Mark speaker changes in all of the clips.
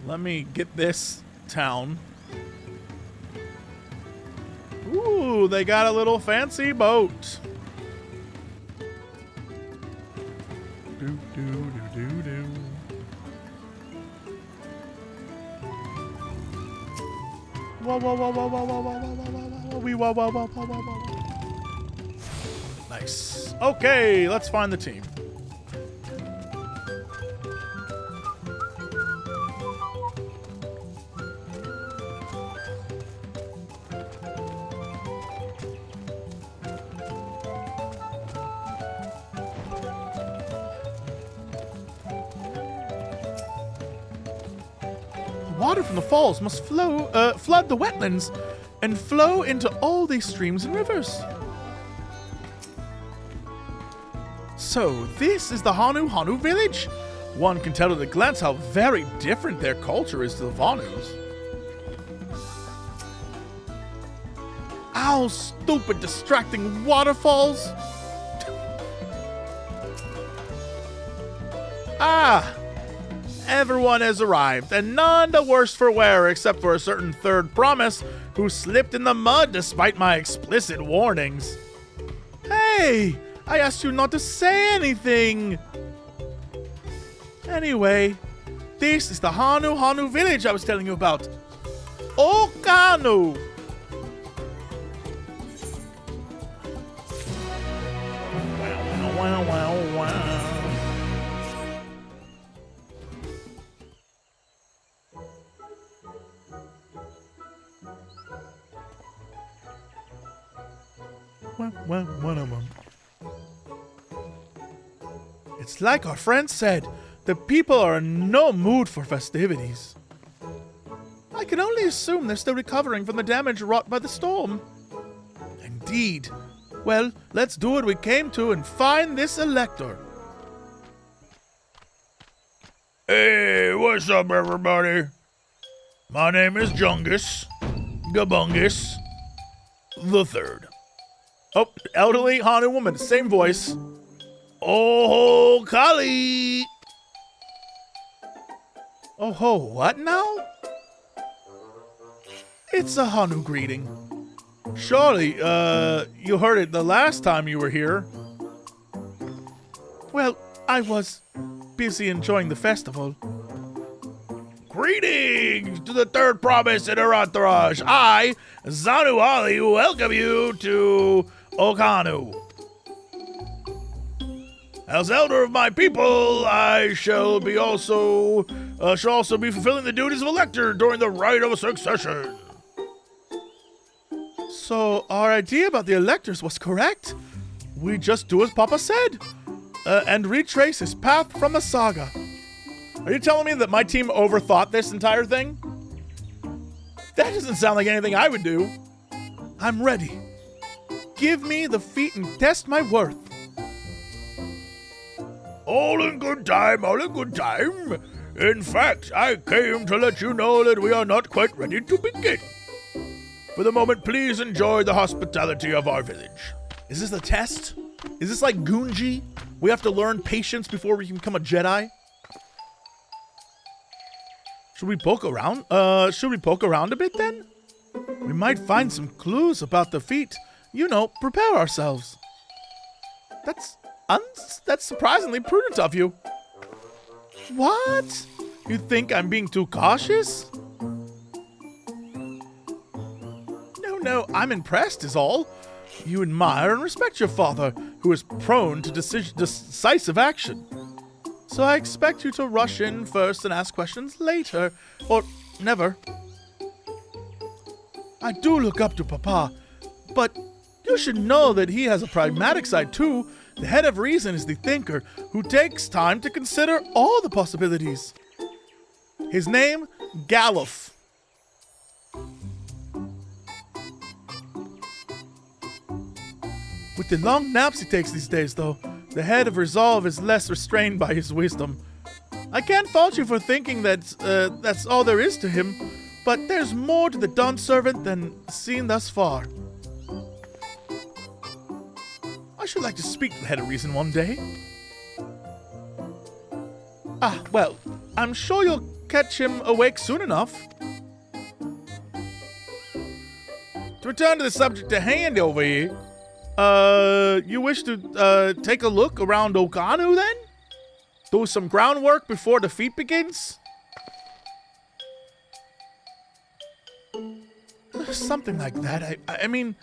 Speaker 1: Let me get this town. Ooh, they got a little fancy boat. Do, do, do, do, do. Whoa, whoa, whoa, whoa, whoa, whoa, whoa, whoa, whoa, whoa, whoa, whoa, whoa, whoa, whoa, whoa. Nice. Okay, let's find the team. Water from the falls must flood the wetlands and flow into all these streams and rivers. So, this is the Hanu village? One can tell at a glance how very different their culture is to the Vanus. Ow, stupid, distracting waterfalls! Ah! Everyone has arrived, and none the worse for wear except for a certain third promise who slipped in the mud despite my explicit warnings. Hey! I asked you not to say anything! Anyway, this is the Hanu village I was telling you about. Okanu! Wow, wow, wow, wow. It's like our friend said, the people are in no mood for festivities. I can only assume they're still recovering from the damage wrought by the storm. Indeed. Well, let's do what we came to and find this elector. Hey, what's up, everybody? My name is Jungus Gabungus the Third. Oh, elderly Hanu woman, same voice. Oh, Kali! Oh ho, what now? It's a Hanu greeting. Surely, you heard it the last time you were here. Well, I was busy enjoying the festival. Greetings to the third promise in her entourage. I, Zanu Ali, welcome you to Okanu. As elder of my people, I shall also be fulfilling the duties of elector during the rite of succession. So, our idea about the electors was correct? We just do as Papa said, and retrace his path from the saga. Are you telling me that my team overthought this entire thing? That doesn't sound like anything I would do. I'm ready. Give me the feat and test my worth. All in good time, all in good time. In fact, I came to let you know that we are not quite ready to begin. For the moment, please enjoy the hospitality of our village. Is this a test? Is this like Gunji? We have to learn patience before we can become a Jedi? Should we poke around? Should we poke around a bit then? We might find some clues about the feat. You know, prepare ourselves. That's surprisingly prudent of you. What? You think I'm being too cautious? No, I'm impressed is all. You admire and respect your father, who is prone to decisive action. So I expect you to rush in first and ask questions later, or never. I do look up to Papa, but you should know that he has a pragmatic side too. The head of reason is the thinker who takes time to consider all the possibilities. His name, Galuf. With the long naps he takes these days, though, the head of resolve is less restrained by his wisdom. I can't fault you for thinking that that's all there is to him, but there's more to the Dawn Servant than seen thus far. I should like to speak to the head of reason one day. Well, I'm sure you'll catch him awake soon enough. To return to the subject at hand over here, you wish to take a look around Okanu then? Do some groundwork before the feat begins? Something like that. I mean,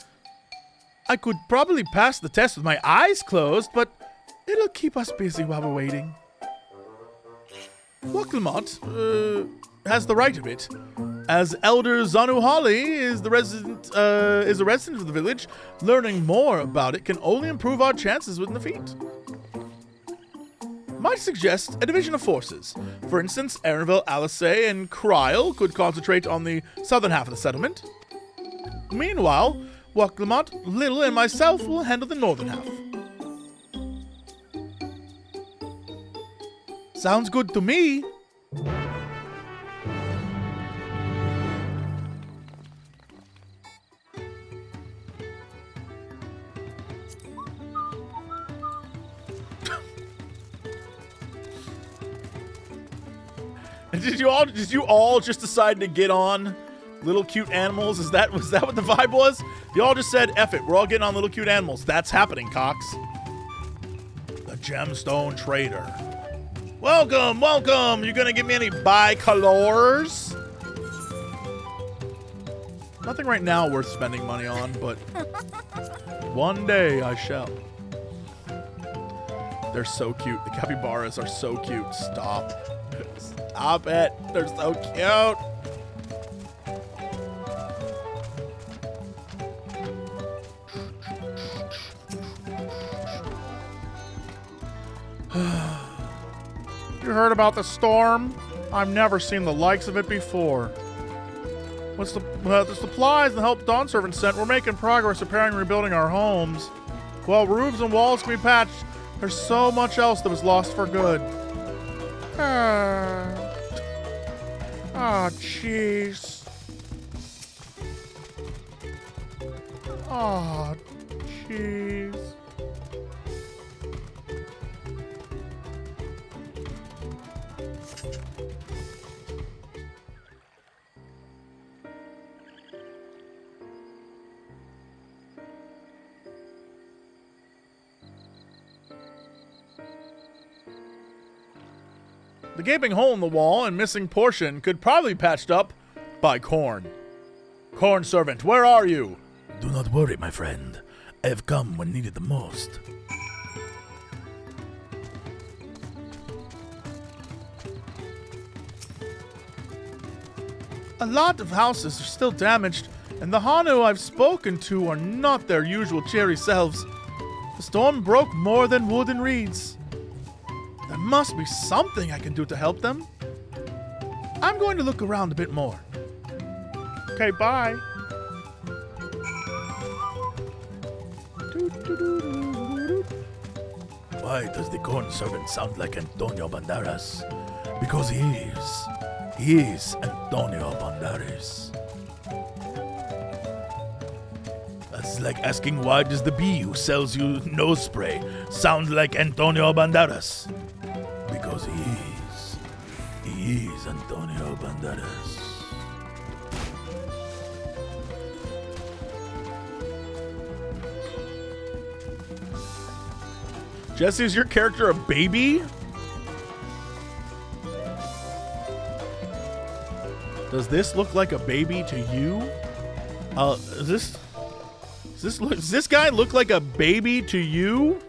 Speaker 1: I could probably pass the test with my eyes closed, but it'll keep us busy while we're waiting. Waklamot has the right of it, as Elder Zanuhali is a resident of the village. Learning more about it can only improve our chances with the feat. Might suggest a division of forces. For instance, Erinville, Alice, and Cryle could concentrate on the southern half of the settlement. Meanwhile, Waklamot, Little, and myself will handle the northern half. Sounds good to me. Did you all just decide to get on little cute animals? Was that what the vibe was? You all just said, F it, we're all getting on little cute animals. That's happening, Cox. The Gemstone Trader. Welcome, welcome. You gonna give me any bicolors? Nothing right now worth spending money on, but one day I shall. They're so cute. The capybaras are so cute. Stop. Stop it. They're so cute. You heard about the storm? I've never seen the likes of it before. With the supplies and the help Dawn servants sent, we're making progress repairing and rebuilding our homes. While roofs and walls can be patched, there's so much else that was lost for good. Jeez. Jeez. The gaping hole in the wall and missing portion could probably be patched up by Corn. Corn servant, where are you?
Speaker 2: Do not worry, my friend. I have come when needed the most.
Speaker 1: A lot of houses are still damaged, and the Hanu I've spoken to are not their usual cheery selves. The storm broke more than wood and reeds. There must be something I can do to help them. I'm going to look around a bit more. Okay, bye.
Speaker 2: Why does the corn servant sound like Antonio Banderas? Because he is. He is Antonio Banderas. That's like asking why does the bee who sells you nose spray sound like Antonio Banderas? Because he is. He is Antonio Banderas.
Speaker 1: Jesse, is your character a baby? Does this look like a baby to you? Does this guy look like a baby to you?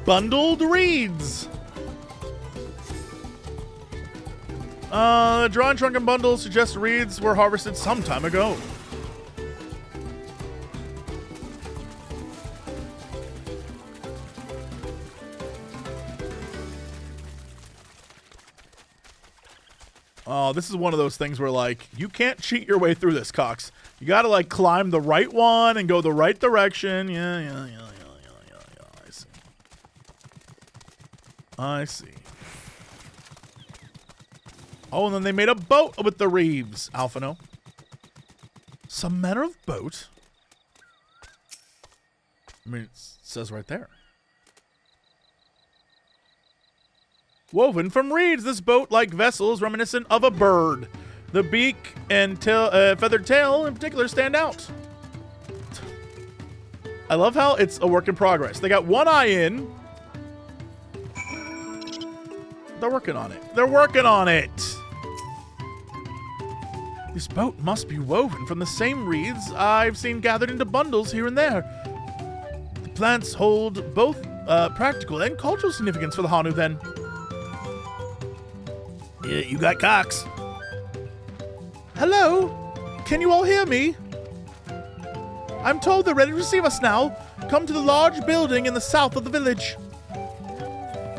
Speaker 1: Bundled reeds. Drawing trunk and bundle suggests reeds were harvested some time ago. Oh, this is one of those things where, like, you can't cheat your way through this, Cox. You gotta, like, climb the right one and go the right direction. Yeah. I see. Oh, and then they made a boat with the reeds, Alphino. Some manner of boat? I mean, it says right there. Woven from reeds, this boat-like vessel is reminiscent of a bird. The beak and feathered tail in particular stand out. I love how it's a work in progress. They got one eye in. They're working on it. They're working on it. This boat must be woven from the same reeds I've seen gathered into bundles here and there. The plants hold both practical and cultural significance for the Hanu, then.
Speaker 2: Yeah, you got Cox.
Speaker 1: Hello? Can you all hear me? I'm told they're ready to receive us now. Come to the large building in the south of the village.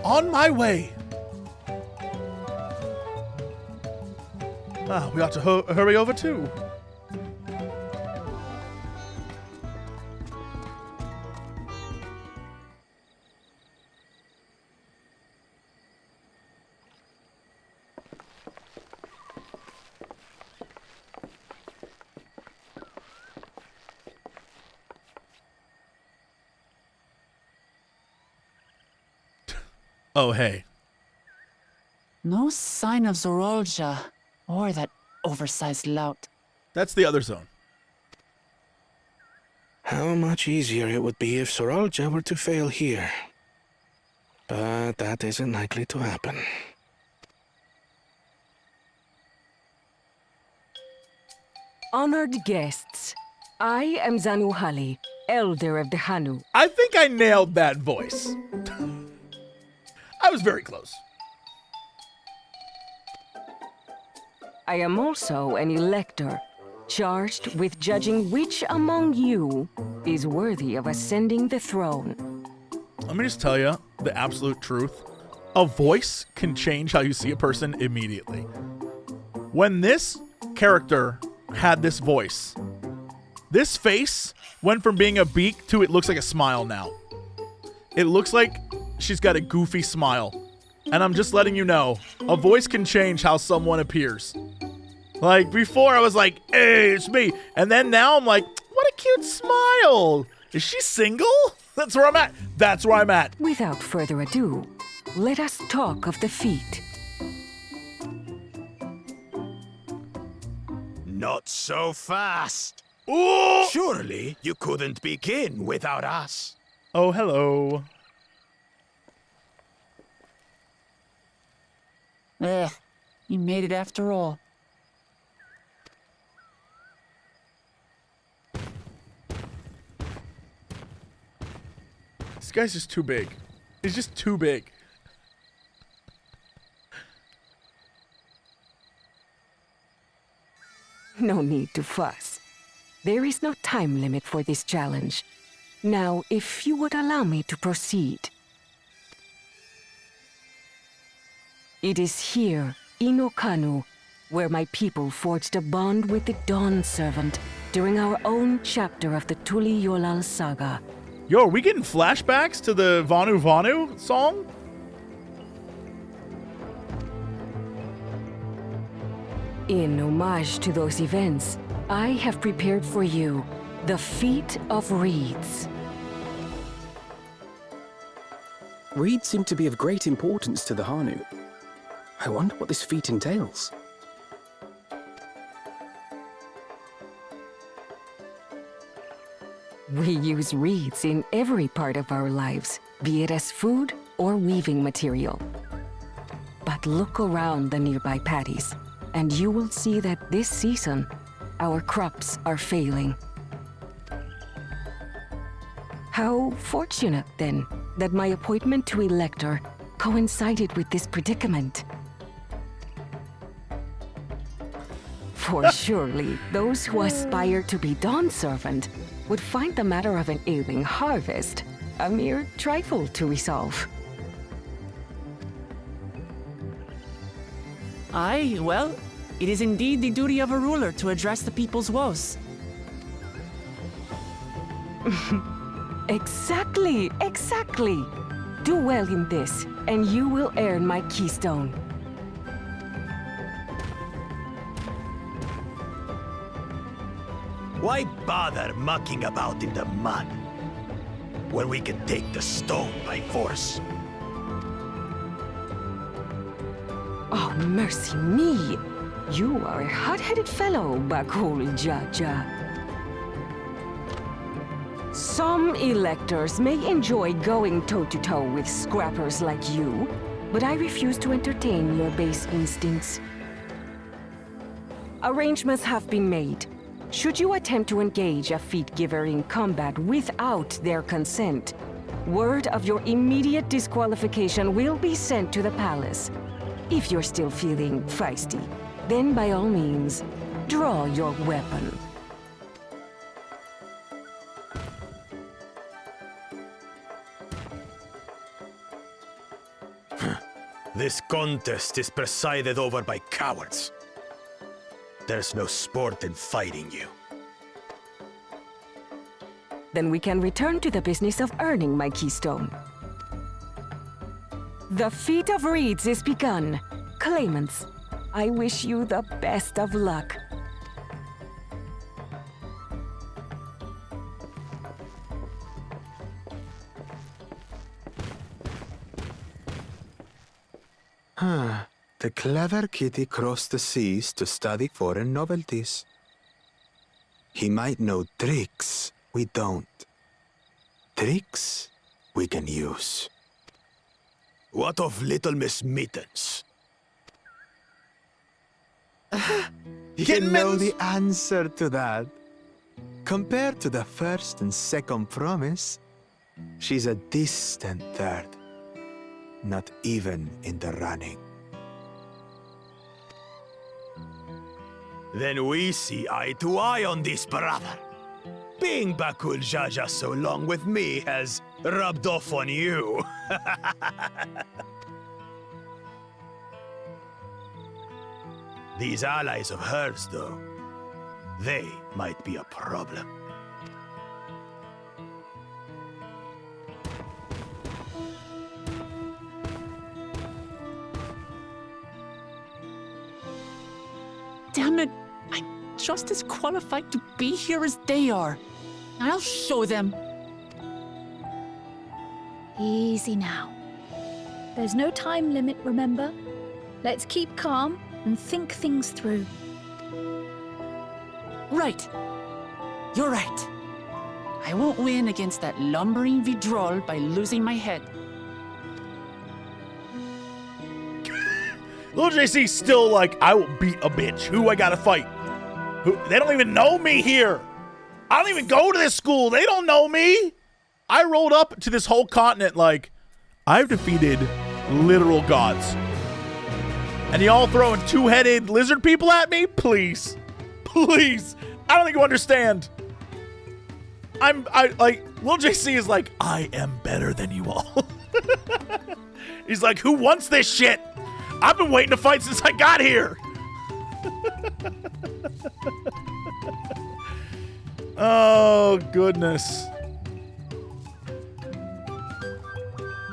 Speaker 1: On my way. Ah, we ought to hurry over too. Oh, hey.
Speaker 3: No sign of Zorolja or that oversized lout.
Speaker 1: That's the other zone.
Speaker 4: How much easier it would be if Zorolja were to fail here. But that isn't likely to happen.
Speaker 5: Honored guests, I am Zanuhali, elder of the Hanu.
Speaker 1: I think I nailed that voice. I was very close.
Speaker 5: I am also an elector, charged with judging which among you is worthy of ascending the throne.
Speaker 1: Let me just tell you the absolute truth. A voice can change how you see a person immediately. When this character had this voice, this face went from being a beak to it looks like a smile now. It looks like she's got a goofy smile. And I'm just letting you know, a voice can change how someone appears. Like, before I was like, hey, it's me. And then now I'm like, what a cute smile. Is she single? That's where I'm at. That's where I'm at.
Speaker 5: Without further ado, let us talk of the feat.
Speaker 6: Not so fast.
Speaker 1: Ooh!
Speaker 6: Surely you couldn't begin without us.
Speaker 1: Oh, hello.
Speaker 3: You made it after all.
Speaker 1: This guy's just too big. He's just too big.
Speaker 5: No need to fuss. There is no time limit for this challenge. Now, if you would allow me to proceed. It is here, in Okanu, where my people forged a bond with the Dawn Servant during our own chapter of the Tuli Yolal saga.
Speaker 1: Yo, are we getting flashbacks to the Vanu Vanu song?
Speaker 5: In homage to those events, I have prepared for you the Feat of Reeds.
Speaker 7: Reeds seem to be of great importance to the Hanu. I wonder what this feat entails.
Speaker 5: We use reeds in every part of our lives, be it as food or weaving material. But look around the nearby paddies, and you will see that this season, our crops are failing. How fortunate, then, that my appointment to elector coincided with this predicament. For surely, those who aspire to be Dawn Servant would find the matter of an ailing harvest a mere trifle to resolve.
Speaker 3: Aye, well, it is indeed the duty of a ruler to address the people's woes.
Speaker 5: Exactly, exactly. Do well in this, and you will earn my keystone.
Speaker 6: Why bother mucking about in the mud when we can take the stone by force?
Speaker 5: Oh, mercy me! You are a hot-headed fellow, Bakul Jaja. Some electors may enjoy going toe-to-toe with scrappers like you, but I refuse to entertain your base instincts. Arrangements have been made. Should you attempt to engage a feat giver in combat without their consent, word of your immediate disqualification will be sent to the palace. If you're still feeling feisty, then by all means, draw your weapon.
Speaker 6: This contest is presided over by cowards. There's no sport in fighting you.
Speaker 5: Then we can return to the business of earning my keystone. The feat of reeds is begun. Claimants, I wish you the best of luck.
Speaker 6: The clever kitty crossed the seas to study foreign novelties. He might know tricks we don't. Tricks we can use. What of Little Miss Mittens? You know the answer to that. Compared to the first and second promise, she's a distant third. Not even in the running. Then we see eye to eye on this, brother. Being Bakul Jaja so long with me has rubbed off on you. These allies of hers, though, they might be a problem.
Speaker 3: Damn it! I'm just as qualified to be here as they are. I'll show them.
Speaker 8: Easy now. There's no time limit, remember? Let's keep calm and think things through.
Speaker 3: Right. You're right. I won't win against that lumbering Vidrol by losing my head.
Speaker 1: Little JC's still like, I will beat a bitch. Who I gotta fight? Who? They don't even know me here. I don't even go to this school. They don't know me. I rolled up to this whole continent like, I've defeated literal gods. And y'all throwing two-headed lizard people at me? Please. Please. I don't think you understand. Lil JC is like, I am better than you all. He's like, who wants this shit? I've been waiting to fight since I got here. Oh, goodness.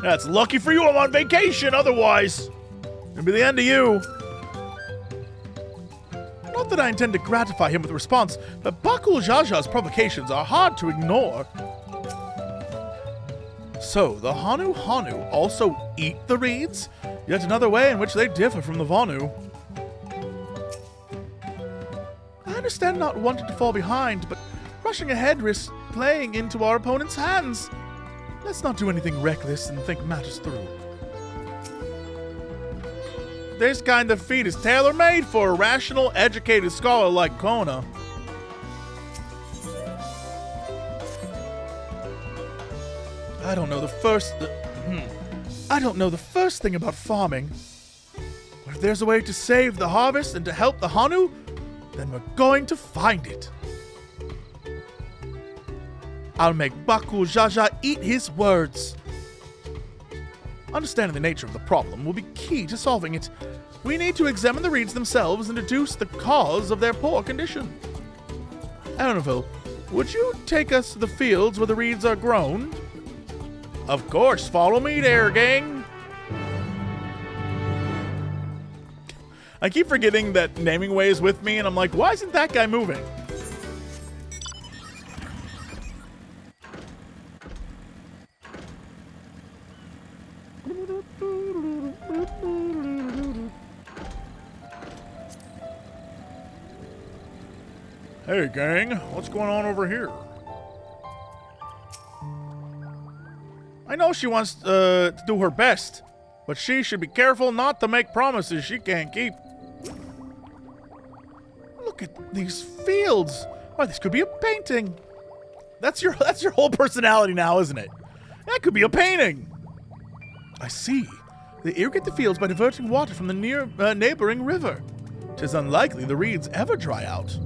Speaker 1: That's lucky for you I'm on vacation, otherwise it'd be the end of you. Not that I intend to gratify him with a response, but Bakul Jaja's provocations are hard to ignore. So, the Hanu also eat the reeds? Yet another way in which they differ from the Vanu. I understand not wanting to fall behind, but rushing ahead risks playing into our opponent's hands. Let's not do anything reckless and think matters through. This kind of feat is tailor-made for a rational, educated scholar like Kona. I don't know the first thing about farming. But if there's a way to save the harvest and to help the Hanu, then we're going to find it. I'll make Bakul Jaja eat his words. Understanding the nature of the problem will be key to solving it. We need to examine the reeds themselves and deduce the cause of their poor condition. Anneville, would you take us to the fields where the reeds are grown? Of course, follow me there, gang. I keep forgetting that Naming Way is with me, and I'm like, why isn't that guy moving? Hey, gang, what's going on over here? I know she wants to do her best, but she should be careful not to make promises she can't keep. Look at these fields. Why, this could be a painting. That's your whole personality now, isn't it? That could be a painting. I see. They irrigate the fields by diverting water from the neighboring river. 'Tis unlikely the reeds ever dry out.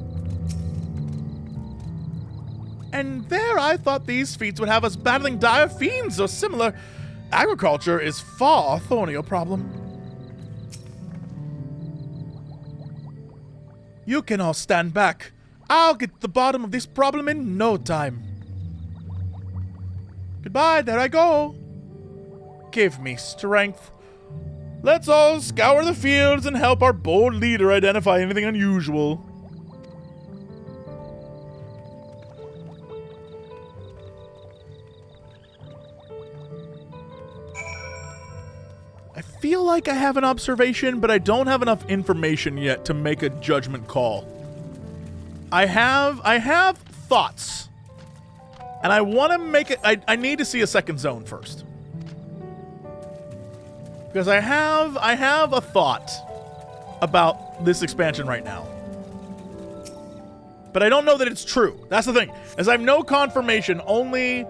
Speaker 1: And there I thought these feats would have us battling dire fiends or similar. Agriculture is far a thornier problem. You can all stand back. I'll get to the bottom of this problem in no time. Goodbye, there I go. Give me strength. Let's all scour the fields and help our bold leader identify anything unusual. I feel like I have an observation, but I don't have enough information yet to make a judgment call. I have thoughts. And I want to make it... I need to see a second zone first. Because I have a thought about this expansion right now. But I don't know that it's true. That's the thing. As I have no confirmation, only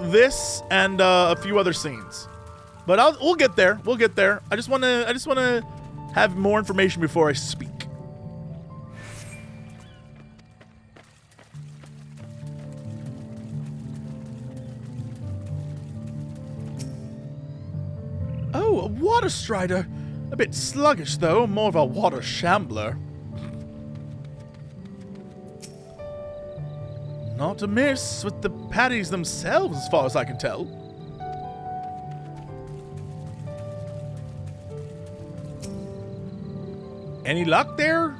Speaker 1: this and a few other scenes. But we'll get there. We'll get there. I just want to have more information before I speak. Oh, a water strider. A bit sluggish, though. More of a water shambler. Not to miss with the patties themselves, as far as I can tell. Any luck there?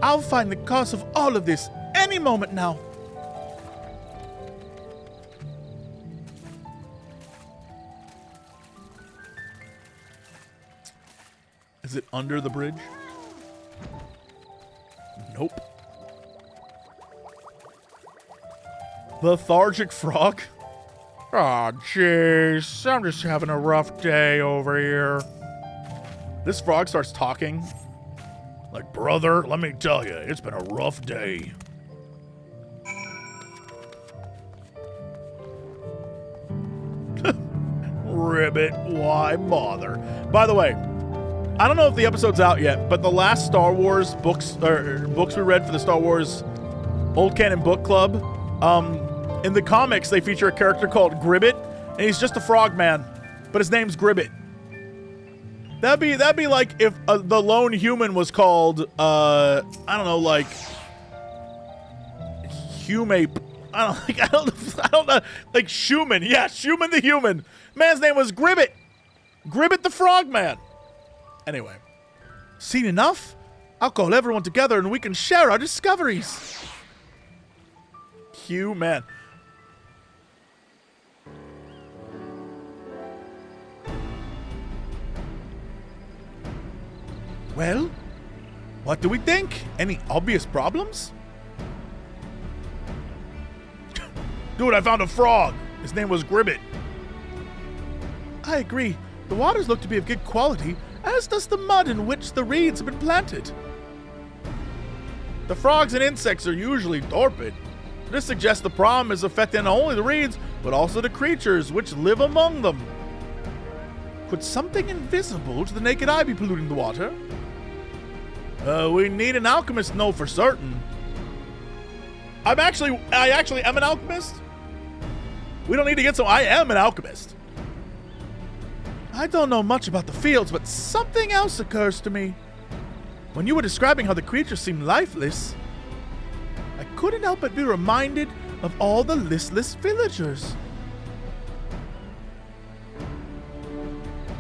Speaker 1: I'll find the cause of all of this any moment now. Is it under the bridge? Nope. Lethargic frog? Aw, jeez. I'm just having a rough day over here. This frog starts talking. Like, brother, let me tell you, it's been a rough day. Ribbit, why bother? By the way, I don't know if the episode's out yet, but the last Star Wars books we read for the Star Wars Old Canon Book Club, in the comics they feature a character called Gribbit, and he's just a frogman, but his name's Gribbit. That'd be like if the lone human was called I don't know, like Humape. I don't know, like Schumann. Yeah, Schumann the human. Man's name was Gribbit. Gribbit the frogman. Anyway, seen enough? I'll call everyone together and we can share our discoveries. Human. Well, what do we think? Any obvious problems? Dude, I found a frog. His name was Gribbit. I agree. The waters look to be of good quality, as does the mud in which the reeds have been planted. The frogs and insects are usually torpid. This suggests the problem is affecting not only the reeds, but also the creatures which live among them. Could something invisible to the naked eye be polluting the water? We need an alchemist to know for certain. I actually am an alchemist. We don't need to get some. I am an alchemist. I don't know much about the fields, but something else occurs to me. When you were describing how the creatures seem lifeless, I couldn't help but be reminded of all the listless villagers.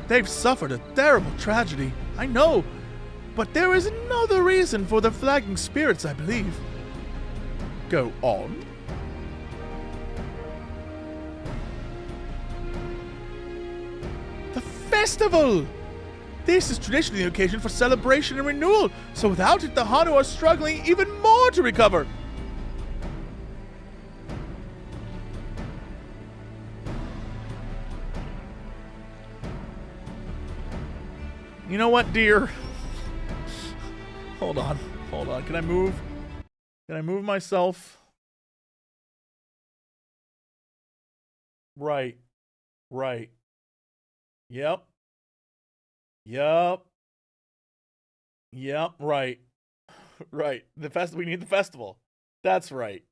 Speaker 1: They've suffered a terrible tragedy, I know, but there is another reason for the flagging spirits, I believe. Go on. The festival! This is traditionally the occasion for celebration and renewal, so without it, the Hanu are struggling even more to recover. You know what, dear? Hold on. Can I move? Can I move myself? Right. Yep. Right. We need the festival. That's right.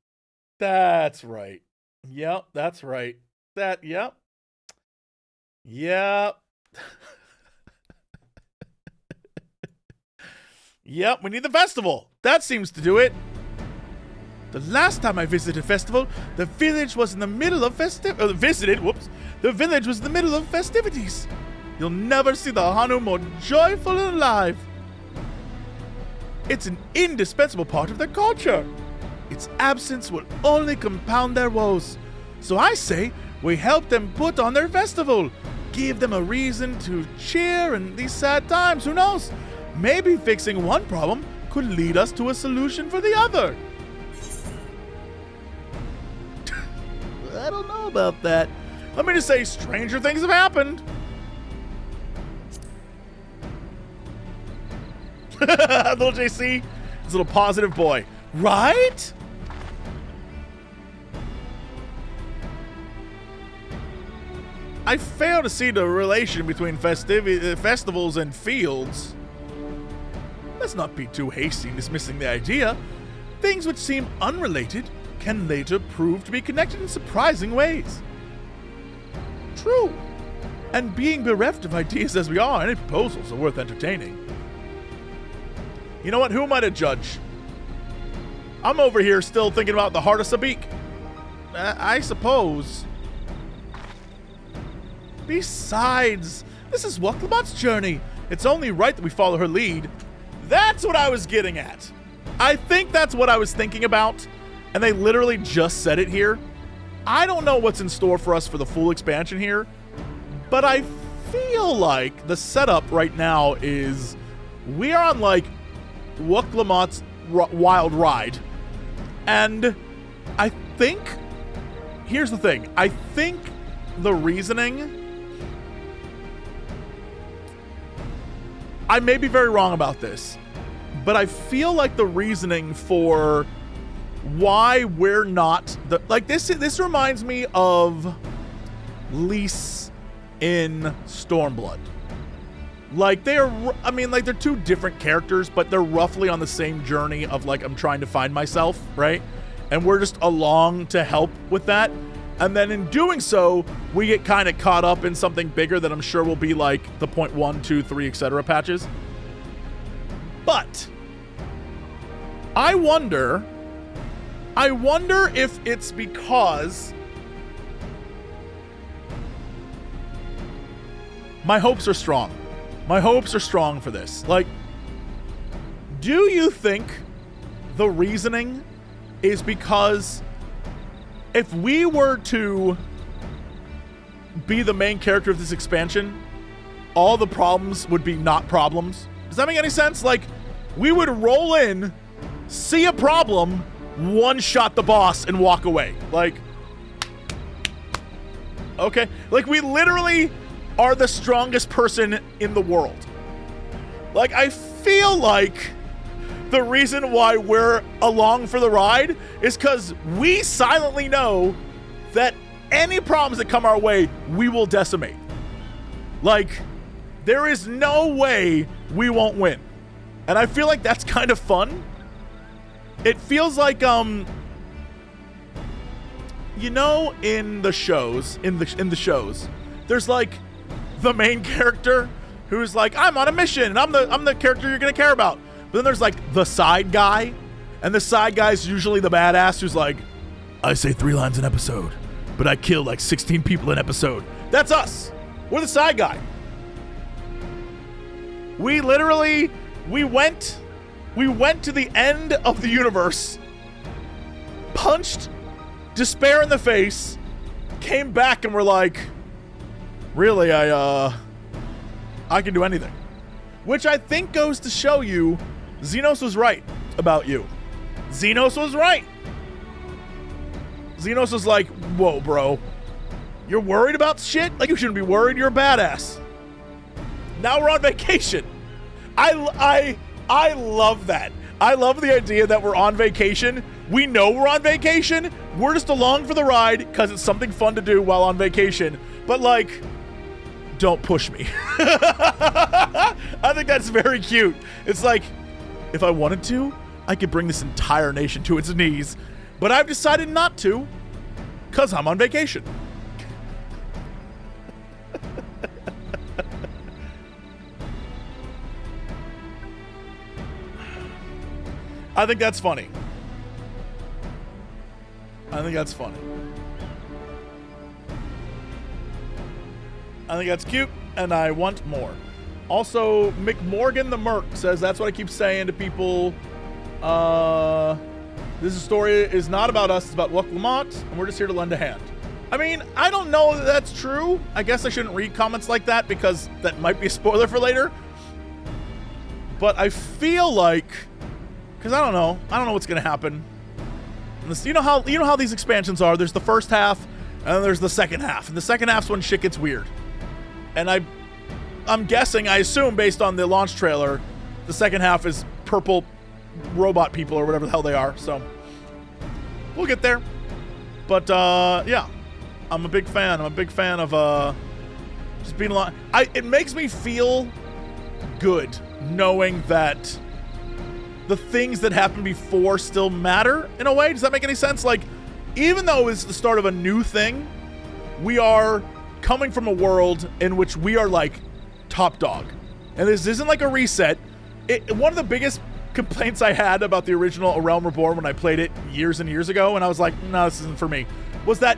Speaker 1: Yep, that's right. Yep. Yep, we need the festival. That seems to do it. The last time I visited a festival, the village was in the middle of The village was in the middle of festivities. You'll never see the Hanu more joyful and alive. It's an indispensable part of their culture. Its absence will only compound their woes. So I say we help them put on their festival. Give them a reason to cheer in these sad times. Who knows? Maybe fixing one problem could lead us to a solution for the other. I don't know about that. Let me just say, stranger things have happened. Little JC, this little positive boy, right? I fail to see the relation between festivals and fields. Let's not be too hasty in dismissing the idea. Things which seem unrelated can later prove to be connected in surprising ways. True. And being bereft of ideas as we are, any proposals are worth entertaining. You know what? Who am I to judge? I'm over here still thinking about the heart of Sabik. I suppose. Besides, this is Waklamot's journey. It's only right that we follow her lead. That's what I was getting at. I think that's what I was thinking about, and they literally just said it here. I don't know what's in store for us for the full expansion here, but I feel like the setup right now is we are on like Waklamot's wild ride. And I think, here's the thing, I think the reasoning, I may be very wrong about this, but I feel like the reasoning for why we're not like this reminds me of Lys in Stormblood. Like they're two different characters, but they're roughly on the same journey of like, I'm trying to find myself, right? And we're just along to help with that. And then in doing so, we get kind of caught up in something bigger that I'm sure will be like the 0.1, 2, 3, etc. patches. But I wonder if it's because my hopes are strong. My hopes are strong for this. Like, do you think the reasoning is because if we were to be the main character of this expansion, all the problems would be not problems? Does that make any sense? Like, we would roll in, see a problem, one-shot the boss, and walk away. Like, okay. Like, we literally are the strongest person in the world. Like, I feel like the reason why we're along for the ride is because we silently know that any problems that come our way, we will decimate. Like, there is no way we won't win. And I feel like that's kind of fun. It feels like, you know, in the shows, there's like the main character who's like, I'm on a mission and I'm the character you're gonna care about. But then there's like the side guy, and the side guy's usually the badass who's like, I say 3 lines an episode, but I kill like 16 people an episode. That's us. We're the side guy. We literally, we went to the end of the universe, punched despair in the face, came back and we're like, really, I can do anything. Which I think goes to show you Xenos was right about you. Xenos was right. Xenos was like, whoa, bro. You're worried about shit? Like, you shouldn't be worried. You're a badass. Now we're on vacation. I love that. I love the idea that we're on vacation. We know we're on vacation. We're just along for the ride because it's something fun to do while on vacation. But, like, don't push me. I think that's very cute. It's like, if I wanted to, I could bring this entire nation to its knees. But I've decided not to because I'm on vacation. I think that's funny. I think that's funny. I think that's cute, and I want more. Also, McMorgan the Merc says, that's what I keep saying to people. This story is not about us, it's about Luc Lamont, and we're just here to lend a hand. I mean, I don't know that that's true. I guess I shouldn't read comments like that because that might be a spoiler for later. But I feel like, because I don't know what's gonna happen. You know how these expansions are. There's the first half, and then there's the second half. And the second half's when shit gets weird. And I'm guessing, I assume based on the launch trailer, the second half is purple robot people or whatever the hell they are. So we'll get there. But yeah, I'm a big fan. I'm a big fan of just being alive. It makes me feel good knowing that the things that happened before still matter in a way. Does that make any sense? Like, even though it's the start of a new thing, we are coming from a world in which we are like top dog. And this isn't like a reset. One of the biggest complaints I had about the original A Realm Reborn when I played it years and years ago, and I was like, no, this isn't for me, was that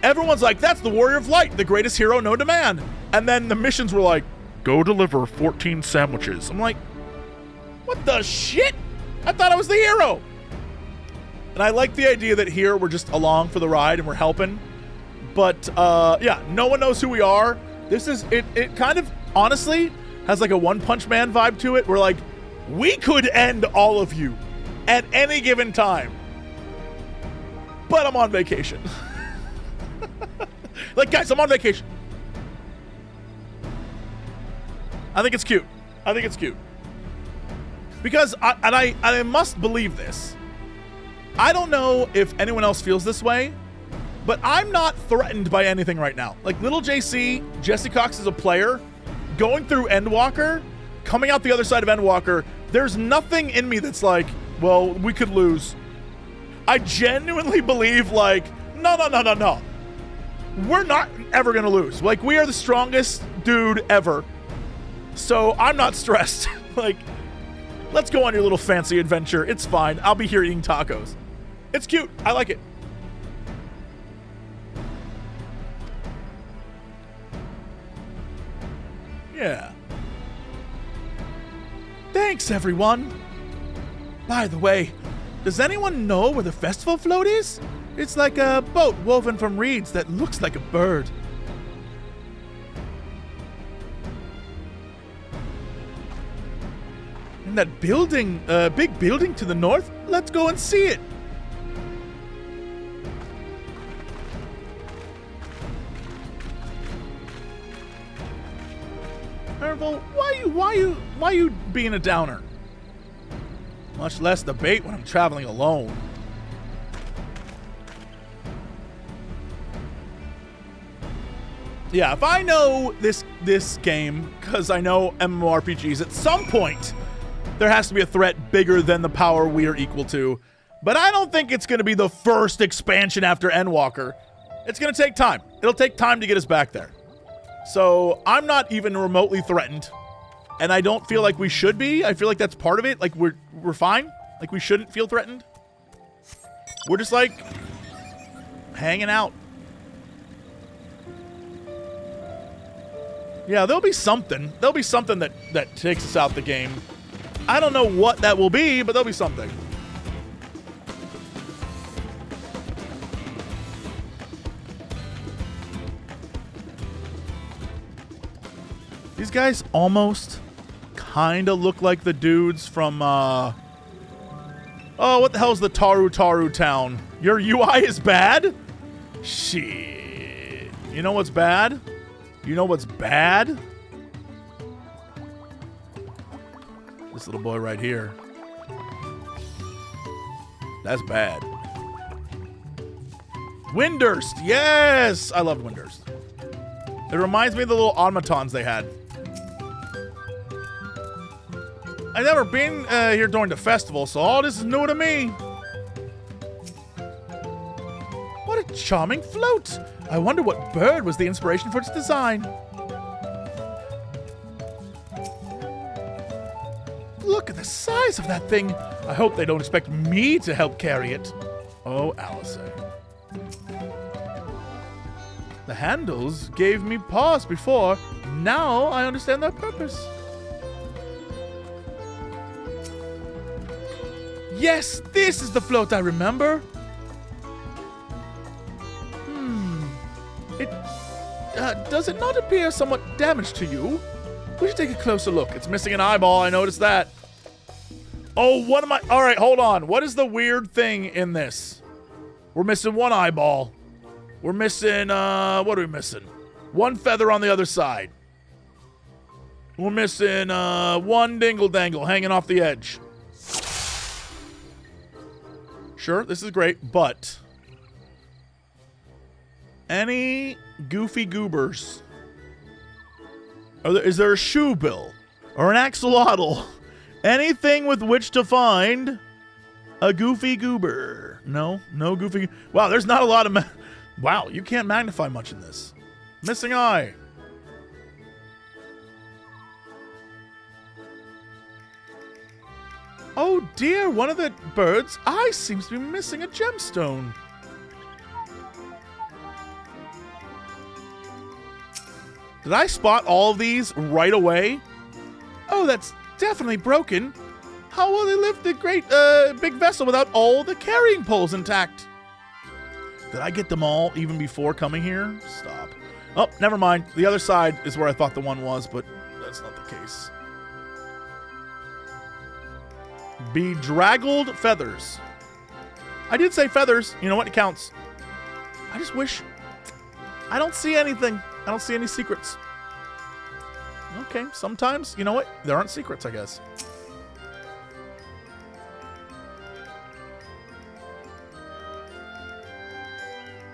Speaker 1: everyone's like, that's the Warrior of Light, the greatest hero known to man. And then the missions were like, go deliver 14 sandwiches. I'm like, what the shit? I thought I was the hero. And I like the idea that here we're just along for the ride and we're helping. But yeah, no one knows who we are. This is, it kind of honestly has like a One Punch Man vibe to it. We're like, we could end all of you at any given time. But I'm on vacation. Like, guys, I'm on vacation. I think it's cute. I think it's cute. Because, I must believe this. I don't know if anyone else feels this way, but I'm not threatened by anything right now. Like, little JC, Jesse Cox is a player, going through Endwalker, coming out the other side of Endwalker, there's nothing in me that's like, well, we could lose. I genuinely believe, like, no. We're not ever gonna lose. Like, we are the strongest dude ever. So I'm not stressed. Like, let's go on your little fancy adventure. It's fine. I'll be here eating tacos. It's cute. I like it. Yeah. Thanks, everyone. By the way, does anyone know where the festival float is? It's like a boat woven from reeds that looks like a bird. And that building, big building to the north, let's go and see it. Herval, why you being a downer? Much less debate when I'm traveling alone. Yeah, if I know this game, because I know MMORPGs, at some point, there has to be a threat bigger than the power we are equal to. But I don't think it's going to be the first expansion after Endwalker. It's going to take time. It'll take time to get us back there. So I'm not even remotely threatened. And I don't feel like we should be. I feel like that's part of it. Like, we're fine. Like, we shouldn't feel threatened. We're just, like, hanging out. Yeah, there'll be something. There'll be something that takes us out the game. I don't know what that will be, but there'll be something. These guys almost kinda look like the dudes from, oh, what the hell's the Taru town? Your UI is bad? Shit. You know what's bad? You know what's bad? This little boy right here. That's bad. Windurst! Yes! I loved Windurst. It reminds me of the little automatons they had. I've never been here during the festival, so all this is new to me. What a charming float! I wonder what bird was the inspiration for its design. Look at the size of that thing. I hope they don't expect me to help carry it. Oh, Alice. The handles gave me pause before. Now I understand their purpose. Yes, this is the float I remember. Does it not appear somewhat damaged to you? We should take a closer look. It's missing an eyeball, I noticed that. Oh, what am I? All right, hold on. What is the weird thing in this? We're missing one eyeball. We're missing, what are we missing? One feather on the other side. We're missing, one dingle-dangle hanging off the edge. Sure, this is great, but any goofy goobers? Is there a shoe bill or an axolotl? Anything with which to find a goofy goober? No goofy. Wow, there's not a lot of. Wow, you can't magnify much in this. Missing eye. Oh dear, one of the bird's eyes seems to be missing a gemstone. Did I spot all of these right away? Oh, that's definitely broken. How will they lift the great big vessel without all the carrying poles intact? Did I get them all even before coming here? Stop. Oh, never mind. The other side is where I thought the one was, but that's not the case. Bedraggled feathers. I did say feathers. You know what? It counts. I just wish... I don't see anything. I don't see any secrets. Okay, sometimes, you know what? There aren't secrets, I guess.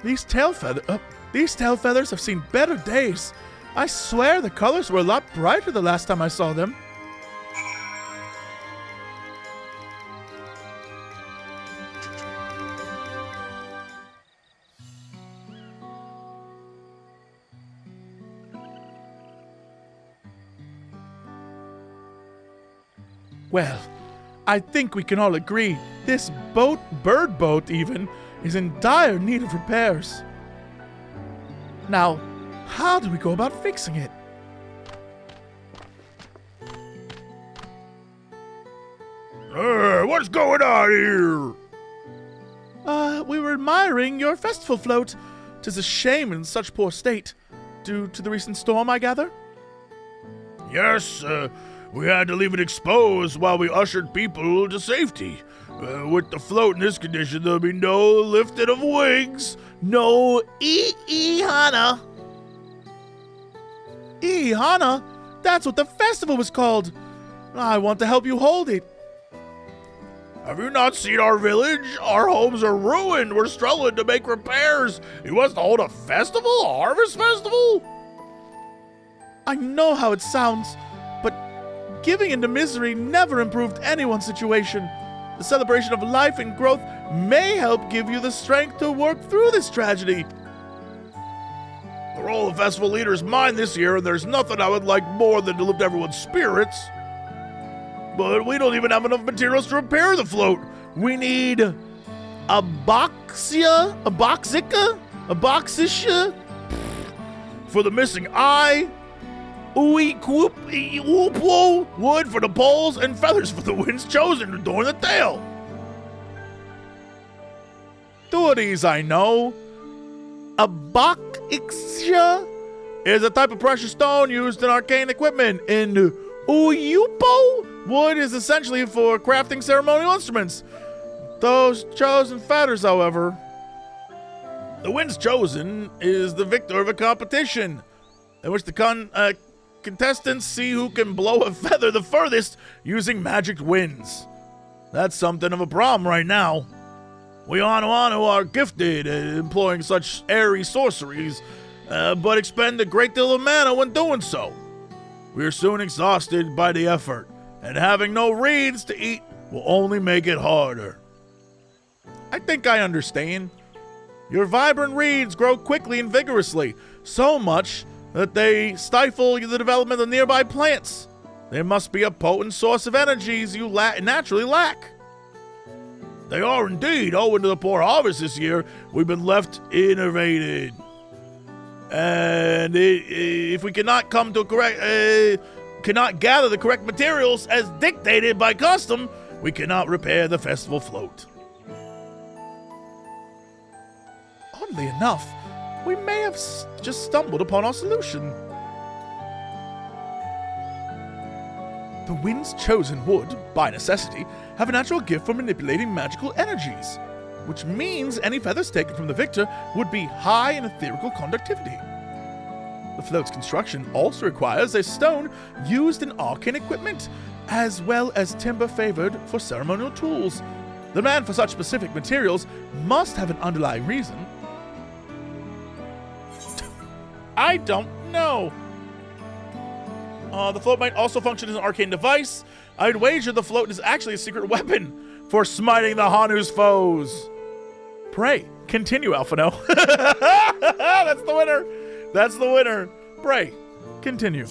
Speaker 1: These tail feathers have seen better days. I swear the colors were a lot brighter the last time I saw them. Well, I think we can all agree this bird boat even, is in dire need of repairs. Now, how do we go about fixing it?
Speaker 2: What's going on here?
Speaker 1: We were admiring your festival float. 'Tis a shame in such poor state. Due to the recent storm, I gather?
Speaker 2: Yes, we had to leave it exposed while we ushered people to safety. With the float in this condition, there'll be no lifting of wings, no Hana.
Speaker 1: Hana? That's what the festival was called. I want to help you hold it.
Speaker 2: Have you not seen our village? Our homes are ruined. We're struggling to make repairs. You want us to hold a festival? A harvest festival?
Speaker 1: I know how it sounds, but giving into misery never improved anyone's situation. The celebration of life and growth may help give you the strength to work through this tragedy.
Speaker 2: The role of festival leader is mine this year, and there's nothing I would like more than to lift everyone's spirits. But we don't even have enough materials to repair the float. We need a boxia for the missing eye, wood for the poles, and feathers for the winds chosen to adorn the tail.
Speaker 1: Two of these I know. A boxia is a type of precious stone used in arcane equipment. And Uyupo? Wood is essentially for crafting ceremonial instruments. Those chosen feathers, however. The Winds Chosen is the victor of a competition in which the contestants see who can blow a feather the furthest using magic winds. That's something of a problem right now. We Anu are gifted at employing such airy sorceries, but expend a great deal of mana when doing so. We are soon exhausted by the effort, and having no reeds to eat will only make it harder. I think I understand. Your vibrant reeds grow quickly and vigorously, so much that they stifle the development of nearby plants. They must be a potent source of energies you naturally lack. They are indeed. Owing to the poor harvest this year, we've been left innervated. And if we cannot come to cannot gather the correct materials as dictated by custom, we cannot repair the festival float. Oddly enough, we may have just stumbled upon our solution. The Winds Chosen would, by necessity, have a natural gift for manipulating magical energies, which means any feathers taken from the victor would be high in etherical conductivity. The float's construction also requires a stone used in arcane equipment, as well as timber favored for ceremonial tools. The demand for such specific materials must have an underlying reason. I don't know. The float might also function as an arcane device. I'd wager the float is actually a secret weapon for smiting the Hanu's foes. Pray, continue, Alphino. That's the winner. That's the winner. Pray, continue.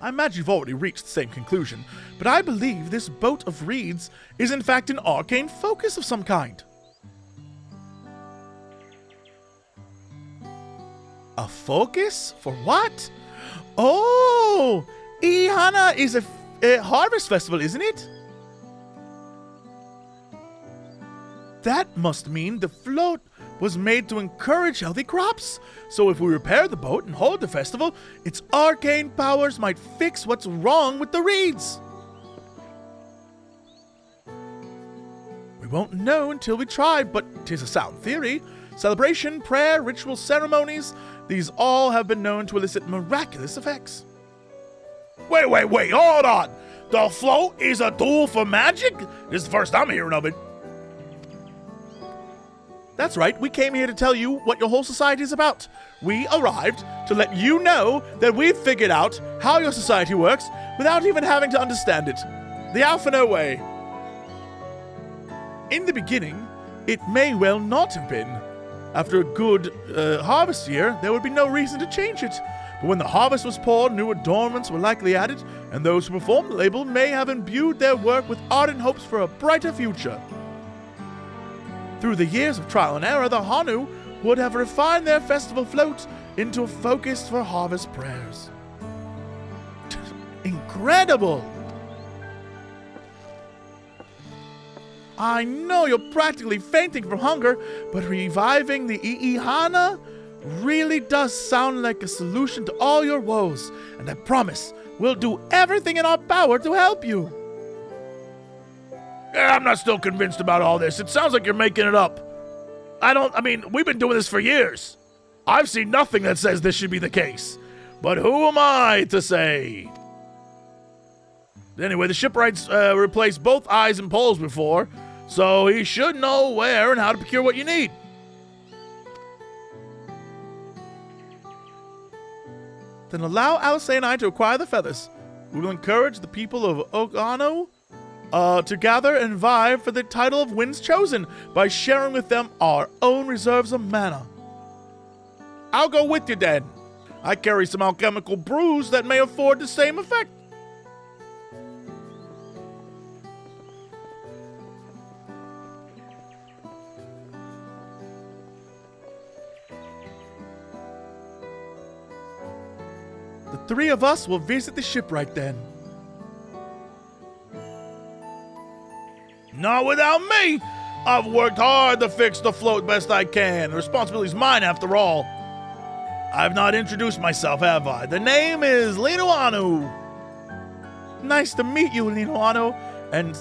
Speaker 1: I imagine you've already reached the same conclusion, but I believe this boat of reeds is in fact an arcane focus of some kind. A focus? For what? Oh! Ihana is a harvest festival, isn't it? That must mean the float was made to encourage healthy crops. So if we repair the boat and hold the festival, its arcane powers might fix what's wrong with the reeds. We won't know until we try, but 'tis a sound theory. Celebration, prayer, ritual ceremonies, these all have been known to elicit miraculous effects. Wait, hold on! The float is a tool for magic? This is the first I'm hearing of it. That's right, we came here to tell you what your whole society is about. We arrived to let you know that we've figured out how your society works without even having to understand it. The Alphino way. In the beginning, it may well not have been. After a good harvest year, there would be no reason to change it. But when the harvest was poor, new adornments were likely added, and those who performed the label may have imbued their work with ardent hopes for a brighter future. Through the years of trial and error, the Hanu would have refined their festival float into a focus for harvest prayers. Incredible! I know you're practically fainting from hunger, but reviving the Ihana really does sound like a solution to all your woes, and I promise we'll do everything in our power to help you. I'm not still convinced about all this. It sounds like you're making it up. We've been doing this for years. I've seen nothing that says this should be the case. But who am I to say? Anyway, the shipwright's replaced both eyes and poles before, so he should know where and how to procure what you need. Then allow Alice and I to acquire the feathers. We will encourage the people of Ogano to gather and vie for the title of Winds Chosen by sharing with them our own reserves of mana. I'll go with you then. I carry some alchemical brews that may afford the same effect. The three of us will visit the shipwright then. Not without me!
Speaker 2: I've worked hard to fix the float best I can. The responsibility's mine after all. I've not introduced myself, have I? The name is Linuanu.
Speaker 1: Nice to meet you, Linuanu. And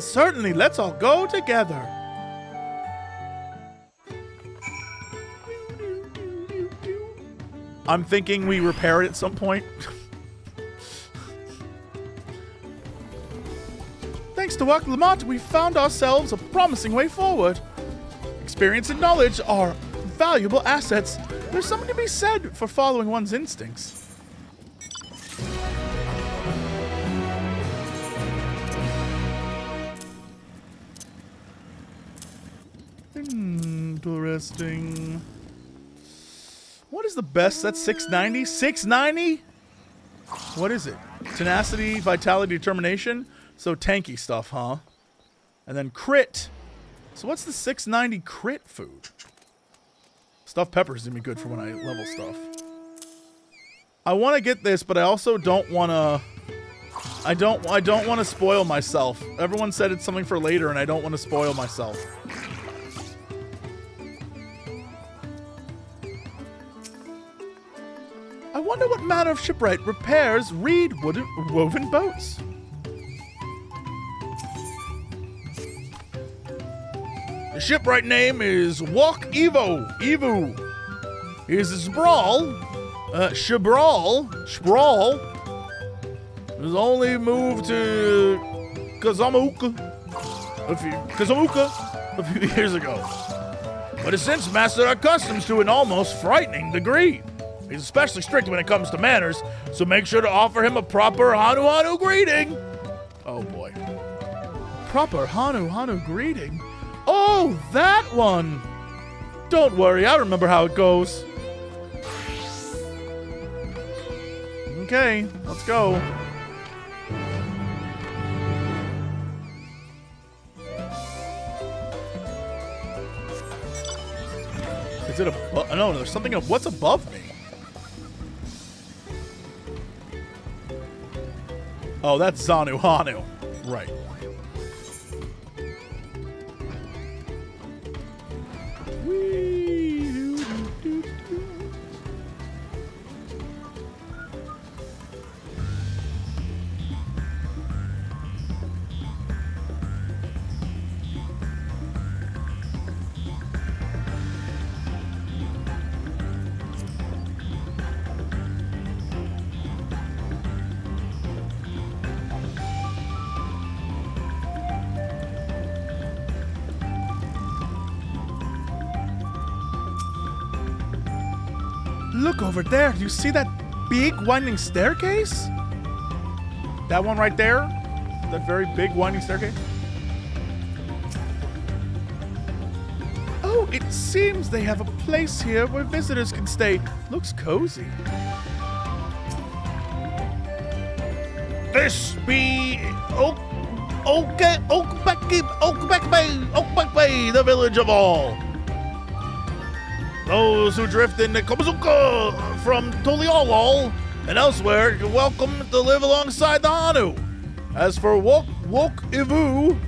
Speaker 1: certainly, let's all go together. I'm thinking we repair it at some point. Thanks to Wak Lamont, we found ourselves a promising way forward. Experience and knowledge are valuable assets. There's something to be said for following one's instincts. Interesting. What is the best? That's 690? 690? What is it? Tenacity, vitality, determination? So tanky stuff, huh? And then crit. So what's the 690 crit food? Stuffed peppers is gonna be good for when I level stuff. I want to get this, but I also don't want to... I don't want to spoil myself. Everyone said it's something for later, and I don't want to spoil myself. I wonder what manner of shipwright repairs reed woven boats. The shipwright name is Walk Evo. Evu. He's a sprawl. Sprawl. Has only moved to Kazamuka a few years ago. But has since mastered our customs to an almost frightening degree. He's especially strict when it comes to manners, so make sure to offer him a proper Hanu greeting. Oh boy. Proper Hanu greeting? Oh, that one! Don't worry, I remember how it goes. Okay, let's go. Is it above? No, there's something up. What's above me? Oh, that's Zanu Hanu. Right. Look over there. Do you see that big winding staircase? That one right there? That very big winding staircase? Oh, it seems they have a place here where visitors can stay. Looks cozy.
Speaker 2: This be Oakback Bay, the village of all. Those who drift into Komazuka from Toliawal and elsewhere are welcome to live alongside the Hanu. As for Wok Evu,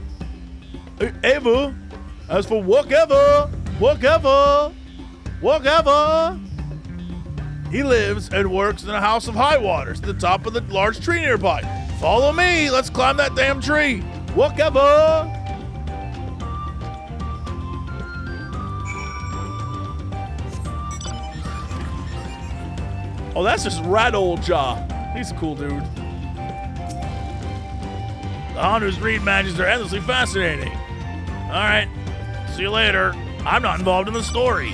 Speaker 2: as for Wokever, he lives and works in a house of high waters at the top of the large tree nearby. Follow me, let's climb that damn tree. Wokever.
Speaker 1: Oh, that's just Rat Old Jaw. He's a cool dude.
Speaker 2: The Hanu's reed magics are endlessly fascinating. All right, see you later. I'm not involved in the story.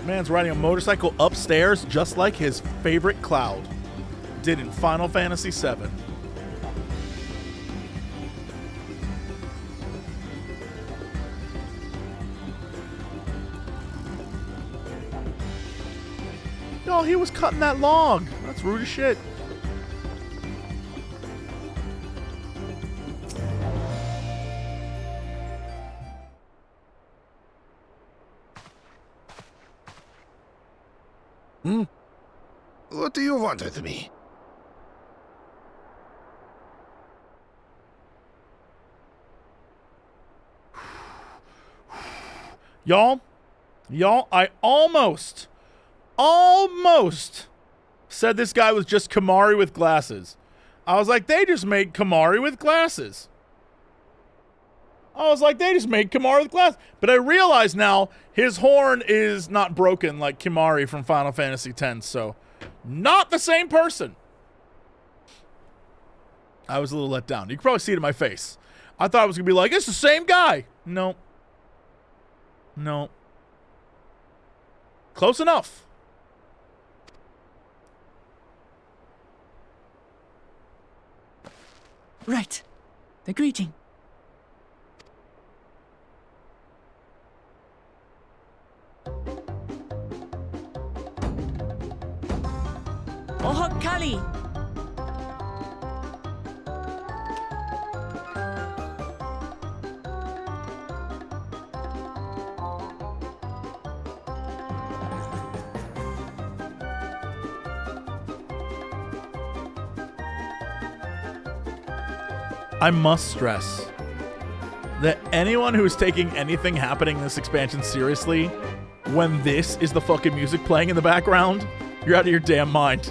Speaker 1: Man's riding a motorcycle upstairs just like his favorite Cloud did in Final Fantasy VII. No, he was cutting that log. That's rude as shit.
Speaker 9: What do you want with me?
Speaker 1: Y'all, I almost said this guy was just Kamari with glasses. I was like, they just made Kamari with glasses. But I realize now his horn is not broken like Kimari from Final Fantasy X, so not the same person. I was a little let down. You can probably see it in my face. I thought I was going to be like, it's the same guy. No. Close enough.
Speaker 3: Right. The greeting. Oho Kali.
Speaker 1: I must stress that anyone who is taking anything happening in this expansion seriously, when this is the fucking music playing in the background, you're out of your damn mind.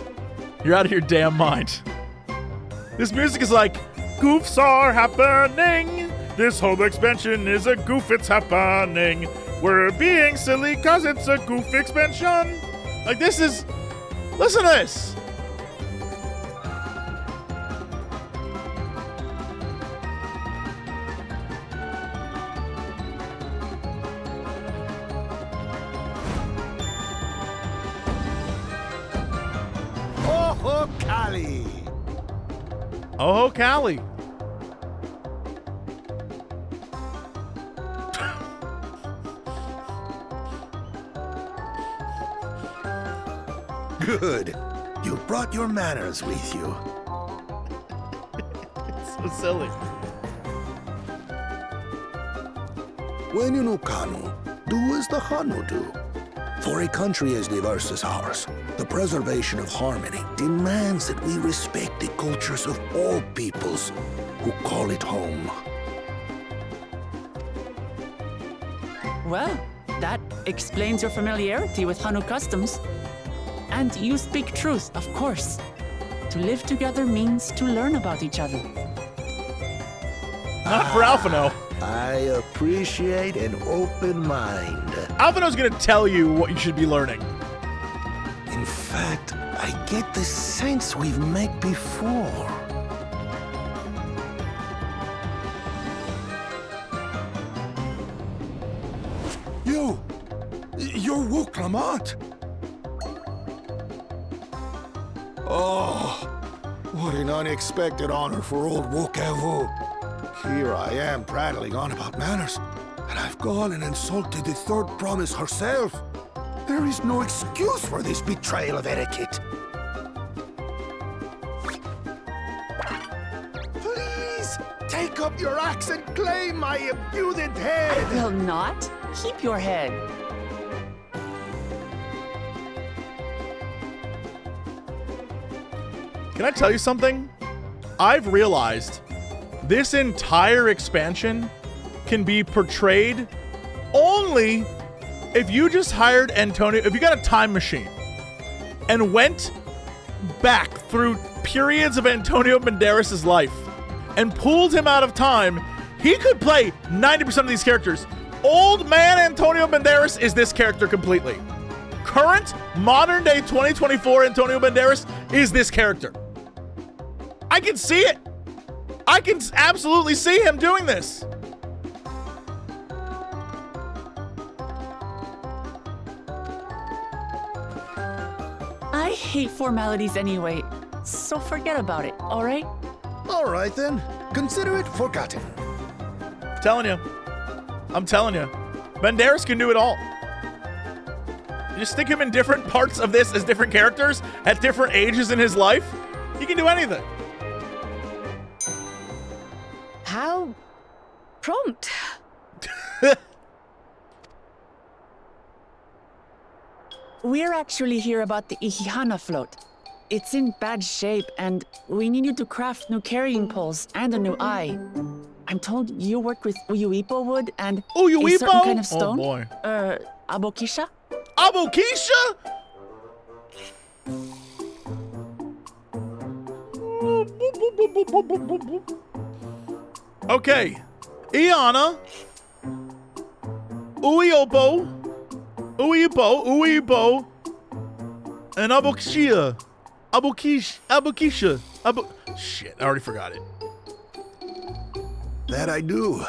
Speaker 1: This music is like, goofs are happening. This whole expansion is a goof, it's happening. We're being silly cause it's a goof expansion. Like this is, listen to this. Oh, Callie.
Speaker 9: Good. You brought your manners with you.
Speaker 1: It's so silly.
Speaker 9: When you know Kanu, do as the Hanu do. For a country as diverse as ours, the preservation of harmony demands that we respect the cultures of all peoples who call it home.
Speaker 3: Well, that explains your familiarity with Hanu customs. And you speak truth, of course. To live together means to learn about each other.
Speaker 1: Not for Alphino.
Speaker 9: I appreciate an open mind.
Speaker 1: Alphino's gonna tell you what you should be learning.
Speaker 9: In fact, I get the sense we've met before. You're Wu Clement. Oh, what an unexpected honor for old Wokavu. Here I am prattling on about manners, and I've gone and insulted the third promise herself. There is no excuse for this betrayal of etiquette. Please, take up your axe and claim my impudent head.
Speaker 3: Will not. Keep your head.
Speaker 1: Can I tell you something? I've realized this entire expansion can be portrayed only if you just hired Antonio, if you got a time machine and went back through periods of Antonio Banderas' life and pulled him out of time, he could play 90% of these characters. Old man Antonio Banderas is this character completely. Current, modern day 2024 Antonio Banderas is this character. I can see it. I can absolutely see him doing this.
Speaker 3: I hate formalities anyway, so forget about it, all right?
Speaker 9: All right then, consider it forgotten.
Speaker 1: I'm telling you, Banderas can do it all. You just stick him in different parts of this as different characters at different ages in his life. He can do anything.
Speaker 8: How prompt.
Speaker 3: we're actually here about the Ihihana float. It's in bad shape, and we need you to craft new carrying poles and a new eye. I'm told you work with Uyuipo wood and a certain kind of stone.
Speaker 1: Oh boy.
Speaker 3: Abokisha?
Speaker 1: Abokisha? Okay. Iana. Uiopo. And Abokisha. Shit, I already forgot it.
Speaker 9: That I do.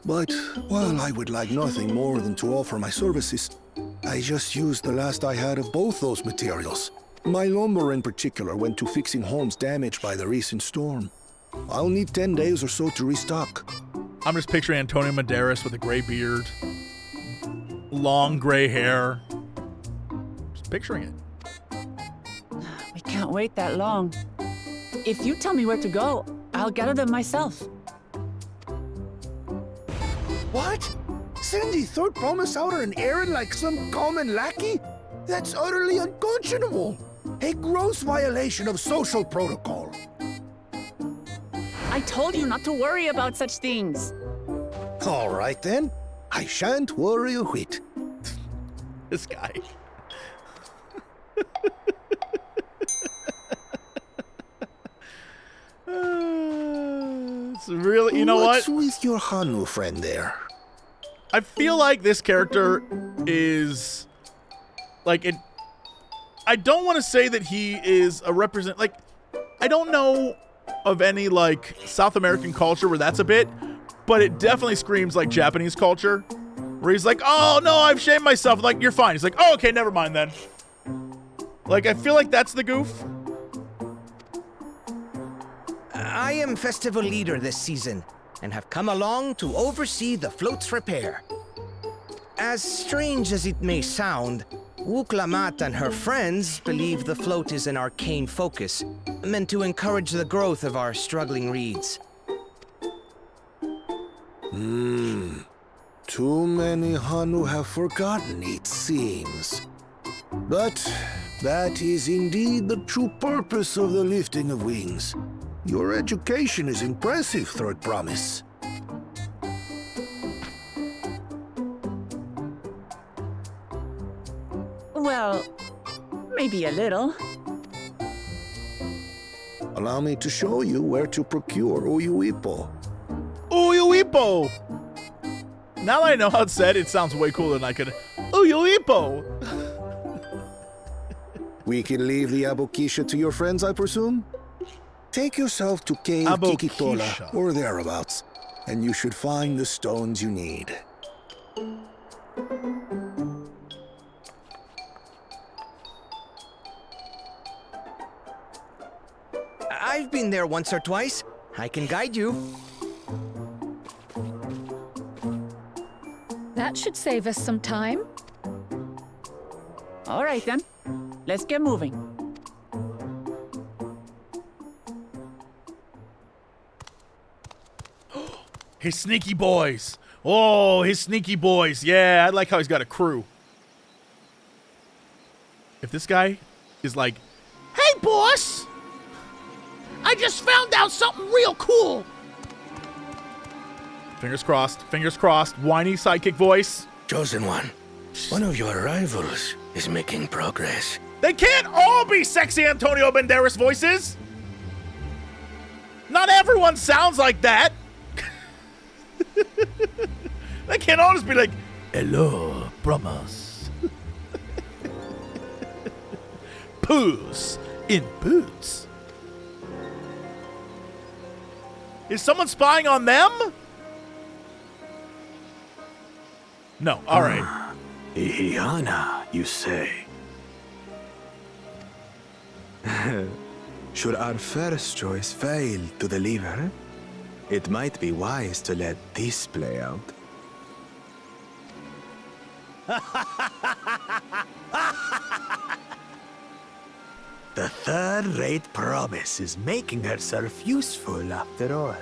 Speaker 9: But, well, I would like nothing more than to offer my services. I just used the last I had of both those materials. My lumber in particular went to fixing homes damaged by the recent storm. I'll need 10 days or so to restock.
Speaker 1: I'm just picturing Antonio Banderas with a gray beard. Long gray hair. Just picturing it.
Speaker 3: We can't wait that long. If you tell me where to go, I'll gather them myself.
Speaker 9: What? Send the third promise out on an errand like some common lackey? That's utterly unconscionable. A gross violation of social protocol.
Speaker 3: I told you not to worry about such things.
Speaker 9: All right then. I shan't worry a whit.
Speaker 1: This guy. It's really, you know
Speaker 9: What's
Speaker 1: what?
Speaker 9: with your Hanu friend there?
Speaker 1: I feel like this character is like it. I don't want to say that he is a represent. Like, I don't know of any like South American culture where that's a bit, but it definitely screams like Japanese culture, where he's like, "Oh no, I've shamed myself." Like, you're fine. He's like, "Oh, okay, never mind then." Like, I feel like that's the goof.
Speaker 10: I am festival leader this season, and have come along to oversee the float's repair. As strange as it may sound, Wuklamat and her friends believe the float is an arcane focus, meant to encourage the growth of our struggling reeds.
Speaker 9: Too many Hanu have forgotten, it seems. But that is indeed the true purpose of the lifting of wings. Your education is impressive, Third Promise.
Speaker 3: Well, maybe a little.
Speaker 9: Allow me to show you where to procure Uyuipo.
Speaker 1: Uyuipo! Now that I know how it's said, it sounds way cooler than I could. Uyuipo!
Speaker 9: We can leave the Abokisha to your friends, I presume? Take yourself to Cave
Speaker 1: Abokisha.
Speaker 9: Kikitola, or thereabouts, and you should find the stones you need.
Speaker 10: I've been there once or twice. I can guide you.
Speaker 8: That should save us some time.
Speaker 3: All right then, let's get moving.
Speaker 1: His sneaky boys. Oh, his sneaky boys. Yeah, I like how he's got a crew. If this guy is like, "Hey, boss! I just found out something real cool." Fingers crossed. Whiny sidekick voice.
Speaker 4: Chosen One, one of your rivals is making progress.
Speaker 1: They can't all be sexy Antonio Banderas voices. Not everyone sounds like that. They can't all just be like, "Hello, promise." Puss in boots. Is someone spying on them? No, all right.
Speaker 6: Ihihana, you say? Should our first choice fail to deliver, it might be wise to let this play out. The third-rate promise is making herself useful after all.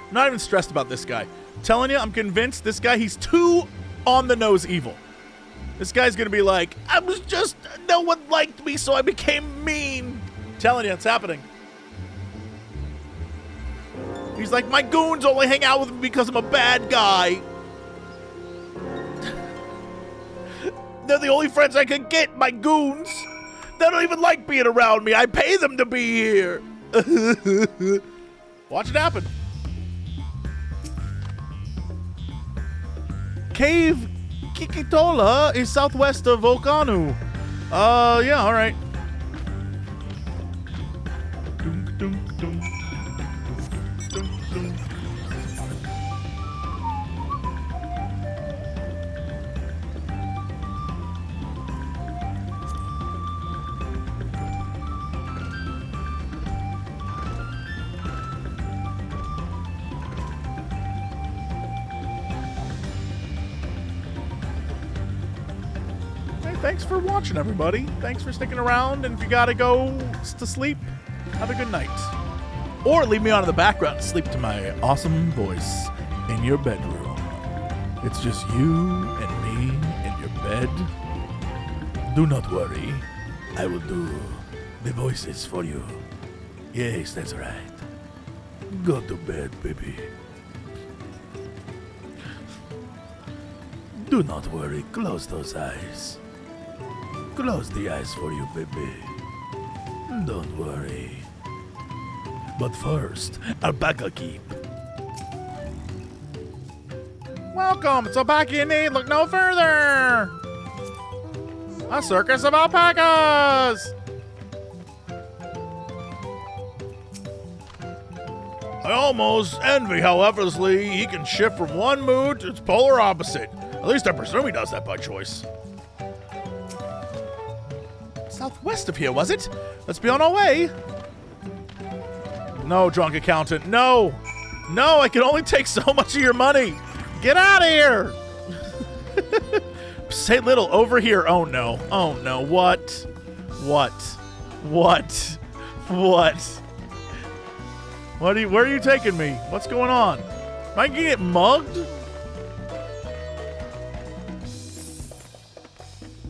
Speaker 1: I'm not even stressed about this guy. I'm telling you, I'm convinced this guy, he's too on-the-nose evil. This guy's gonna be like, no one liked me, so I became mean. I'm telling you, it's happening. He's like, my goons only hang out with me because I'm a bad guy. They're the only friends I can get, my goons. They don't even like being around me. I pay them to be here. Watch it happen. Cave Kikitola is southwest of Volcano. Yeah, all right. Dunk, dunk, dunk. Dunk, dunk. Thanks for watching, everybody. Thanks for sticking around, and if you gotta go to sleep, have a good night. Or leave me on in the background and sleep to my awesome voice in your bedroom. It's just you and me in your bed. Do not worry. I will do the voices for you. Yes, that's right. Go to bed, baby. Do not worry. Close those eyes. Close the eyes for you, baby. Don't worry. But first, alpaca keep. Welcome to Alpaca You Need Look No Further. A circus of alpacas. I almost envy how effortlessly he can shift from one mood to its polar opposite. At least I presume he does that by choice. Southwest of here, was it? Let's be on our way. No, drunk accountant. No. No, I can only take so much of your money. Get out of here. Say little over here. Oh, no. Oh, no. What? What? What? What? Where are you taking me? What's going on? Am I gonna get mugged?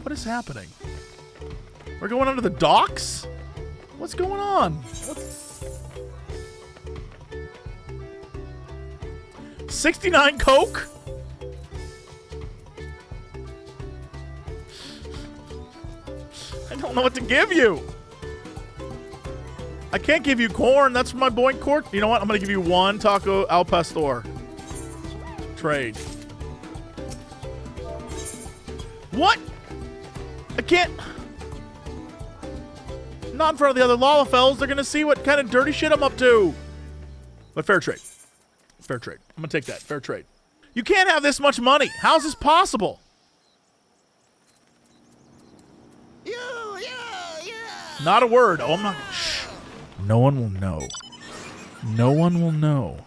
Speaker 1: What is happening? We're going under the docks? What's going on? 69 Coke? I don't know what to give you. I can't give you corn. That's my boy Court. You know what? I'm going to give you one taco al pastor. Trade. What? I can't. Not in front of the other Lalafels. They're going to see what kind of dirty shit I'm up to. But fair trade. Fair trade. I'm going to take that. Fair trade. You can't have this much money. How is this possible? Not a word. Oh, I'm not. Shh. No one will know. No one will know.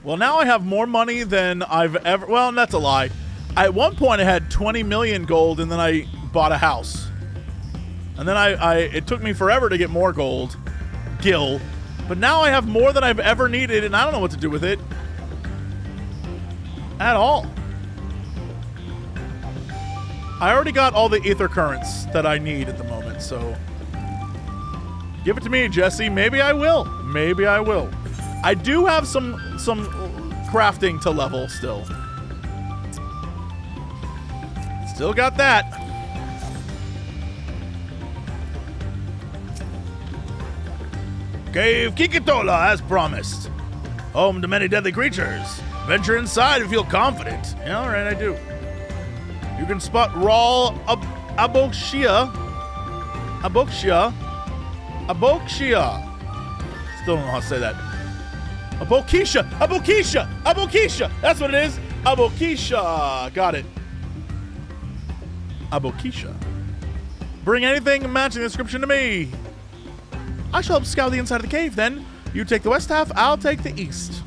Speaker 1: Well, now I have more money than I've ever... Well, that's a lie. At one point, I had 20 million gold, and then I bought a house. And then it took me forever to get more gold. Gil. But now I have more than I've ever needed, and I don't know what to do with it. At all. I already got all the ether currents that I need at the moment, so... Give it to me, Jesse. Maybe I will. Maybe I will. I do have some crafting to level still. Still got that. Cave Kikitola, as promised. Home to many deadly creatures. Venture inside if you feel confident. Yeah, all right, I do. You can spot raw aboxia. Still don't know how to say that. Abokisha. That's what it is. Abokisha. Got it. Abokisha. Bring anything matching the description to me. I shall help scout the inside of the cave, then. You take the west half, I'll take the east.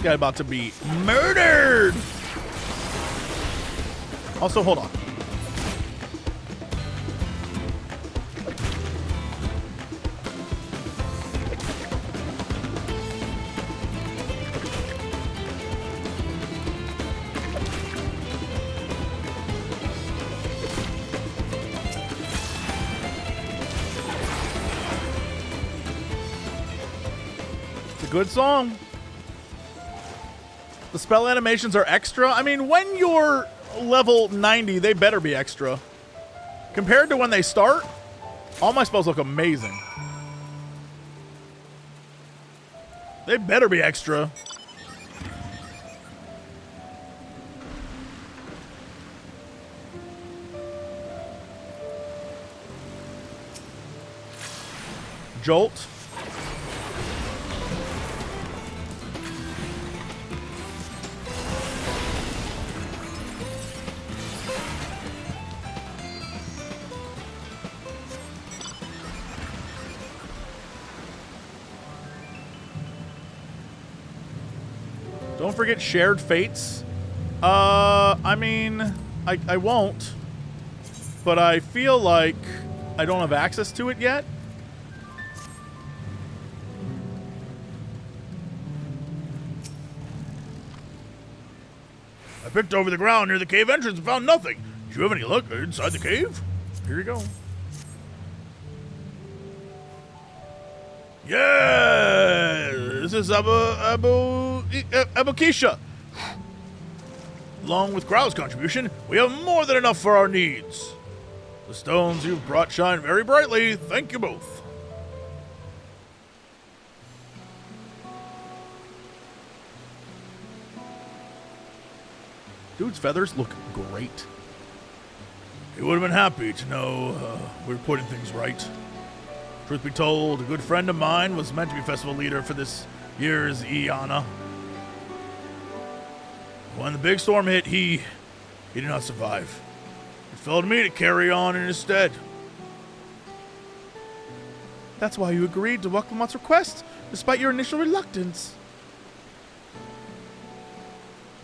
Speaker 1: This guy about to be murdered. Also, hold on. Good song. The spell animations are extra. I mean, when you're level 90, they better be extra. Compared to when they start, all my spells look amazing. They better be extra. Jolt. Don't forget shared fates. I mean, I won't, but I feel like I don't have access to it yet.
Speaker 2: I picked over the ground near the cave entrance and found nothing. Do you have any luck inside the cave?
Speaker 1: Here you go.
Speaker 2: Yeah, this is Abukisha. Along with Grow's contribution, we have more than enough for our needs. The stones you've brought shine very brightly. Thank you both.
Speaker 1: Dude's feathers look great.
Speaker 2: He would have been happy to know we're putting things right. Truth be told, a good friend of mine was meant to be festival leader for this year's Iana. When the big storm hit, he did not survive. It fell to me to carry on in his stead.
Speaker 1: That's why you agreed to Waklamot's request, despite your initial reluctance.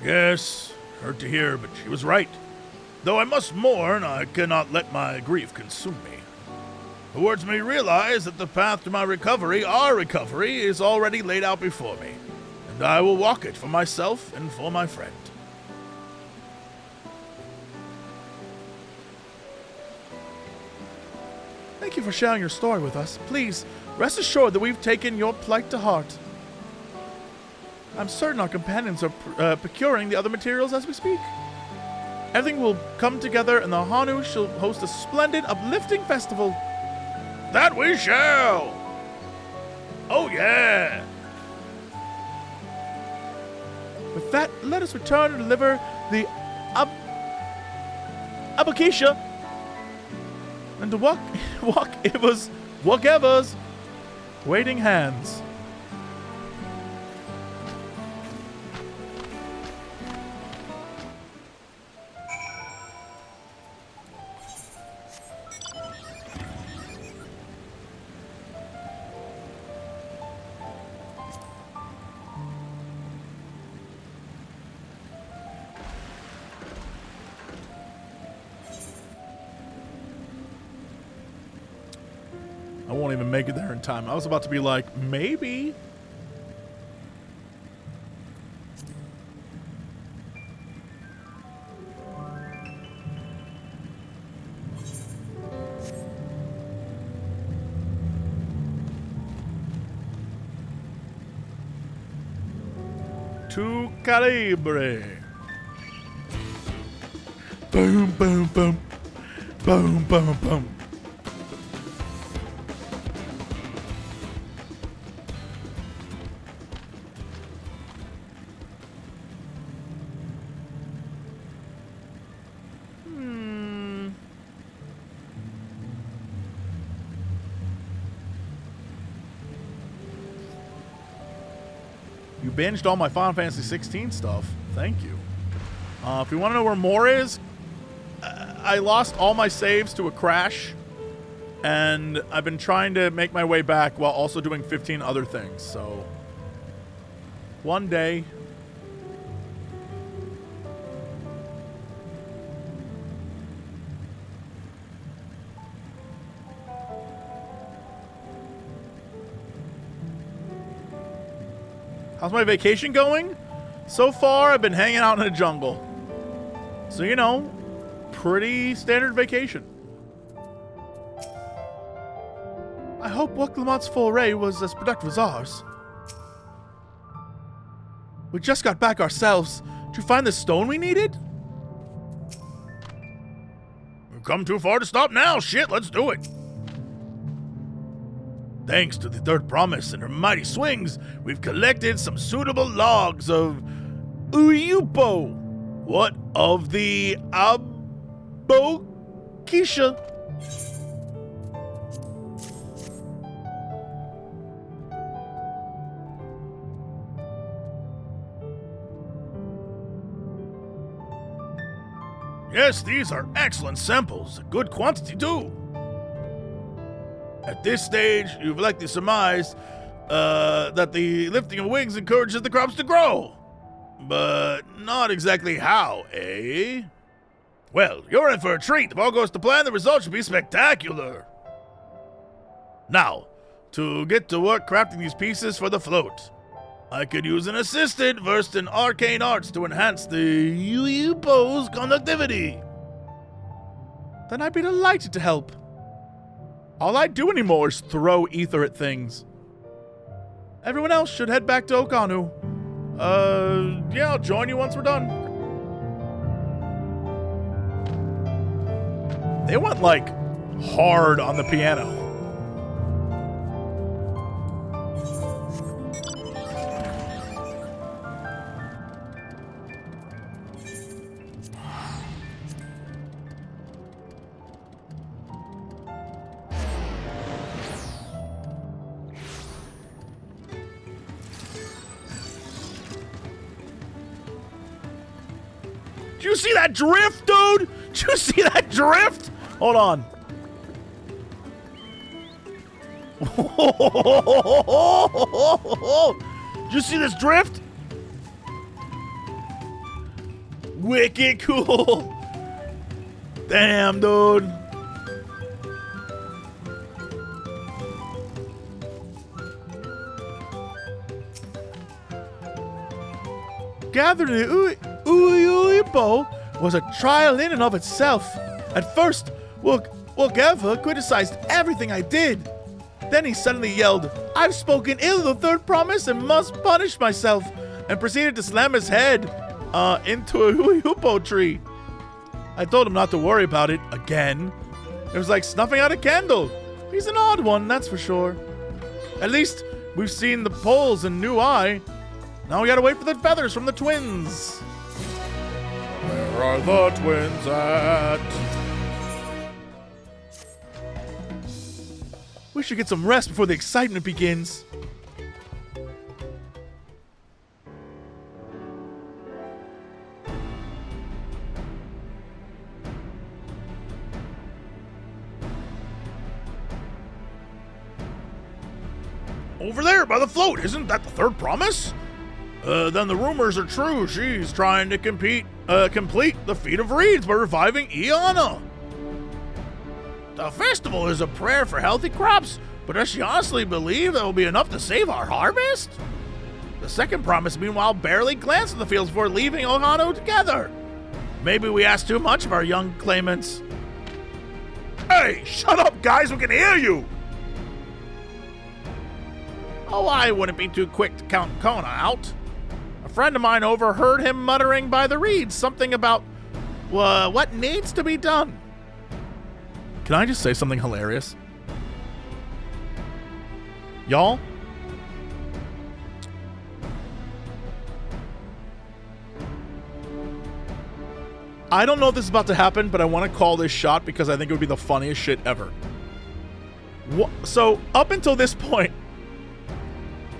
Speaker 2: Yes, hurt to hear, but she was right. Though I must mourn, I cannot let my grief consume me. The words made me realize that the path to my recovery, our recovery, is already laid out before me, and I will walk it for myself and for my friend.
Speaker 1: Thank you for sharing your story with us. Please, rest assured that we've taken your plight to heart. I'm certain our companions are procuring the other materials as we speak. Everything will come together and the Hanu shall host a splendid, uplifting festival.
Speaker 2: That we shall! Oh yeah!
Speaker 1: With that, let us return and deliver the Abukisha and to walk Eva's waiting hands. I won't even make it there in time. I was about to be like, maybe. Tu calibre. Boom, boom, boom. Boom, boom, boom. You binged all my Final Fantasy 16 stuff. Thank you. If you want to know where more is, I lost all my saves to a crash, and I've been trying to make my way back while also doing 15 other things. So one day How's my vacation going? So far, I've been hanging out in a jungle. So, you know, pretty standard vacation. I hope Wuklamot's foray was as productive as ours. We just got back ourselves. Did you find the stone we needed?
Speaker 2: We've come too far to stop now. Shit, let's do it. Thanks to the third promise and her mighty swings, we've collected some suitable logs of Uyupo.
Speaker 1: What of the Abokisha?
Speaker 2: Yes, these are excellent samples. A good quantity, too. At this stage, you've likely surmised that the lifting of wings encourages the crops to grow. But not exactly how, eh? Well, you're in for a treat. If all goes to plan, the result should be spectacular. Now, to get to work crafting these pieces for the float. I could use an assistant versed in arcane arts to enhance the Uyupo's conductivity.
Speaker 1: Then I'd be delighted to help. All I do anymore is throw ether at things. Everyone else should head back to Okanu. Yeah, I'll join you once we're done. They went, like, hard on the piano.
Speaker 2: Did you see that drift, dude? Did you see that drift?
Speaker 1: Hold on.
Speaker 2: Did you see this drift?
Speaker 1: Wicked cool. Damn, dude. Gathering the Uyuipo was a trial in and of itself. At first, Wukeva criticized everything I did. Then he suddenly yelled, "I've spoken ill of the third promise and must punish myself," and proceeded to slam his head into a Uyupo tree. I told him not to worry about it again. It was like snuffing out a candle. He's an odd one, that's for sure. At least we've seen the poles and new eye. Now we gotta wait for the feathers from the twins. Where are the twins at? We should get some rest before the excitement begins.
Speaker 2: Over there by the float, isn't that the third promise? Then the rumors are true. She's trying to complete the feat of reeds by reviving Iana. The festival is a prayer for healthy crops, but does she honestly believe that will be enough to save our harvest? The second promise, meanwhile, barely glanced at the fields before leaving Ohano together. Maybe we asked too much of our young claimants. Hey, shut up, guys, we can hear you! Oh, I wouldn't be too quick to count Kona out. A friend of mine overheard him muttering by the reeds something about what needs to be done.
Speaker 1: Can I just say something hilarious? Y'all? I don't know if this is about to happen, but I want to call this shot because I think it would be the funniest shit ever. So, up until this point,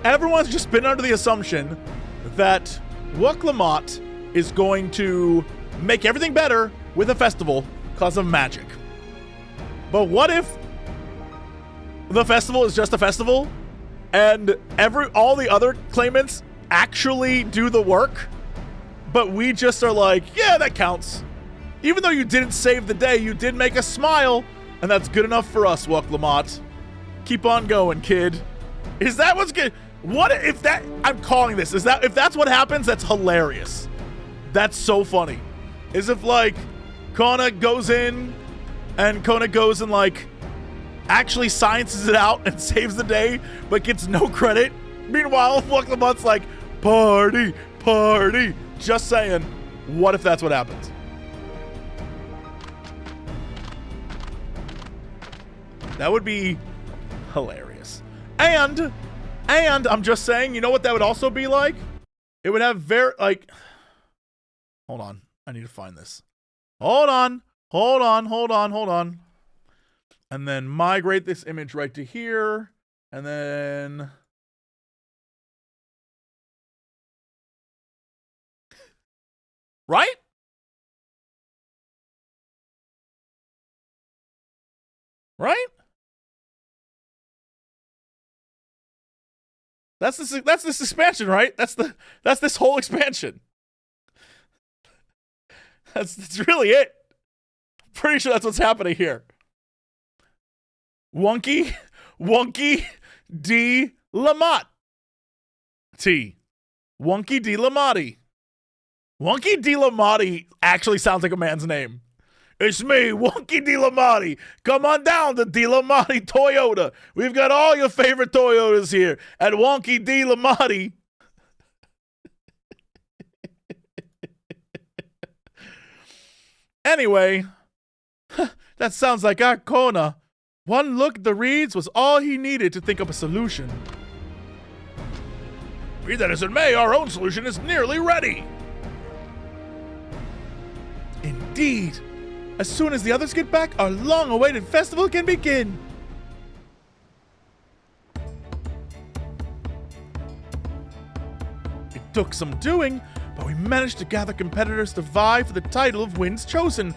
Speaker 1: everyone's just been under the assumption that Wuklamot is going to make everything better with a festival because of magic. But what if the festival is just a festival and all the other claimants actually do the work, but we just are like, yeah, that counts. Even though you didn't save the day, you did make us smile, and that's good enough for us, Wuklamot. Keep on going, kid. Is that what's good? What if that, I'm calling this, if that's what happens, that's hilarious. That's so funny. Is if like Kona goes in and like actually sciences it out and saves the day, but gets no credit. Meanwhile, Wuklamut's like, party, party. Just saying, what if that's what happens? That would be hilarious. And I'm just saying, you know what that would also be like? It would have hold on. I need to find this. Hold on. And then migrate this image right to here. And then... Right? Right? That's this expansion, right? That's this whole expansion. That's really it. Pretty sure that's what's happening here. Wonky D. Lamotte. T. Wonky D. Lamotte. Wonky D. Lamotte actually sounds like a man's name. It's me, Wonky D. Lamotte. Come on down to D. Lamotte Toyota. We've got all your favorite Toyotas here at Wonky D. Lamotte. Anyway, that sounds like our Kona. One look at the reeds was all he needed to think up a solution. Be that as it may, our own solution is nearly ready. Indeed. As soon as the others get back, our long-awaited festival can begin. It took some doing, but we managed to gather competitors to vie for the title of Winds Chosen.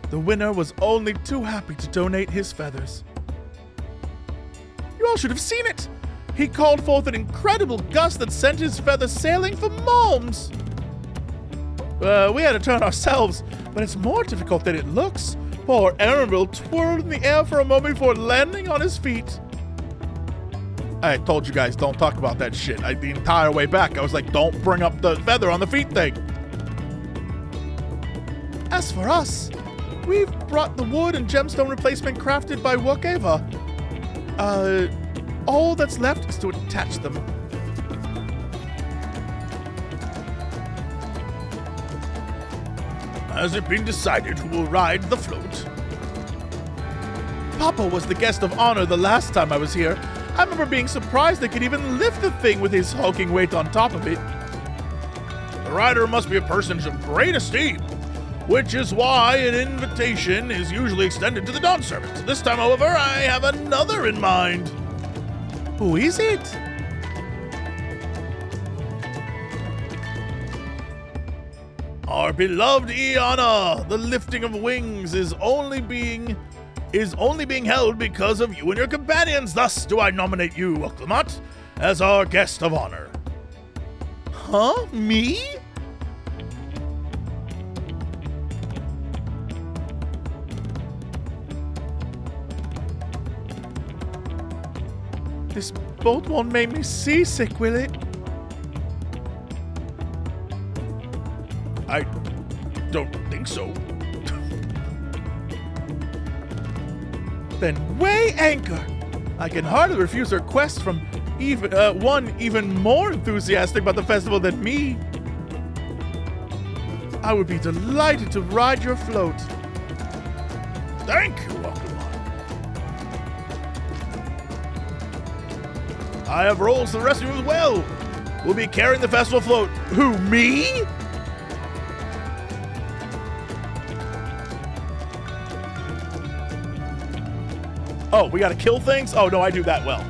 Speaker 1: The winner was only too happy to donate his feathers. You all should have seen it. He called forth an incredible gust that sent his feathers sailing for Malms. We had to turn ourselves, but it's more difficult than it looks. Poor Erenville twirled in the air for a moment before landing on his feet. I told you guys, don't talk about that shit. The entire way back, I was like, don't bring up the feather on the feet thing. As for us, we've brought the wood and gemstone replacement crafted by Wukeva. All that's left is to attach them. Has it been decided who will ride the float? Papa was the guest of honor the last time I was here. I remember being surprised they could even lift the thing with his hulking weight on top of it. The rider must be a person of great esteem, which is why an invitation is usually extended to the dawn servants. This time, however, I have another in mind. Who is it? Our beloved Iana. The lifting of wings is only being held because of you and your companions. Thus do I nominate you, Wuklamut, as our guest of honor. Huh? Me? This boat won't make me seasick, will it? I don't think so. Then weigh anchor. I can hardly refuse a request from one even more enthusiastic about the festival than me. I would be delighted to ride your float. Thank you, Wuklamut. I have roles to the rest of you as well. We'll be carrying the festival float. Who, me? Oh, we gotta kill things? Oh, no, I do that well.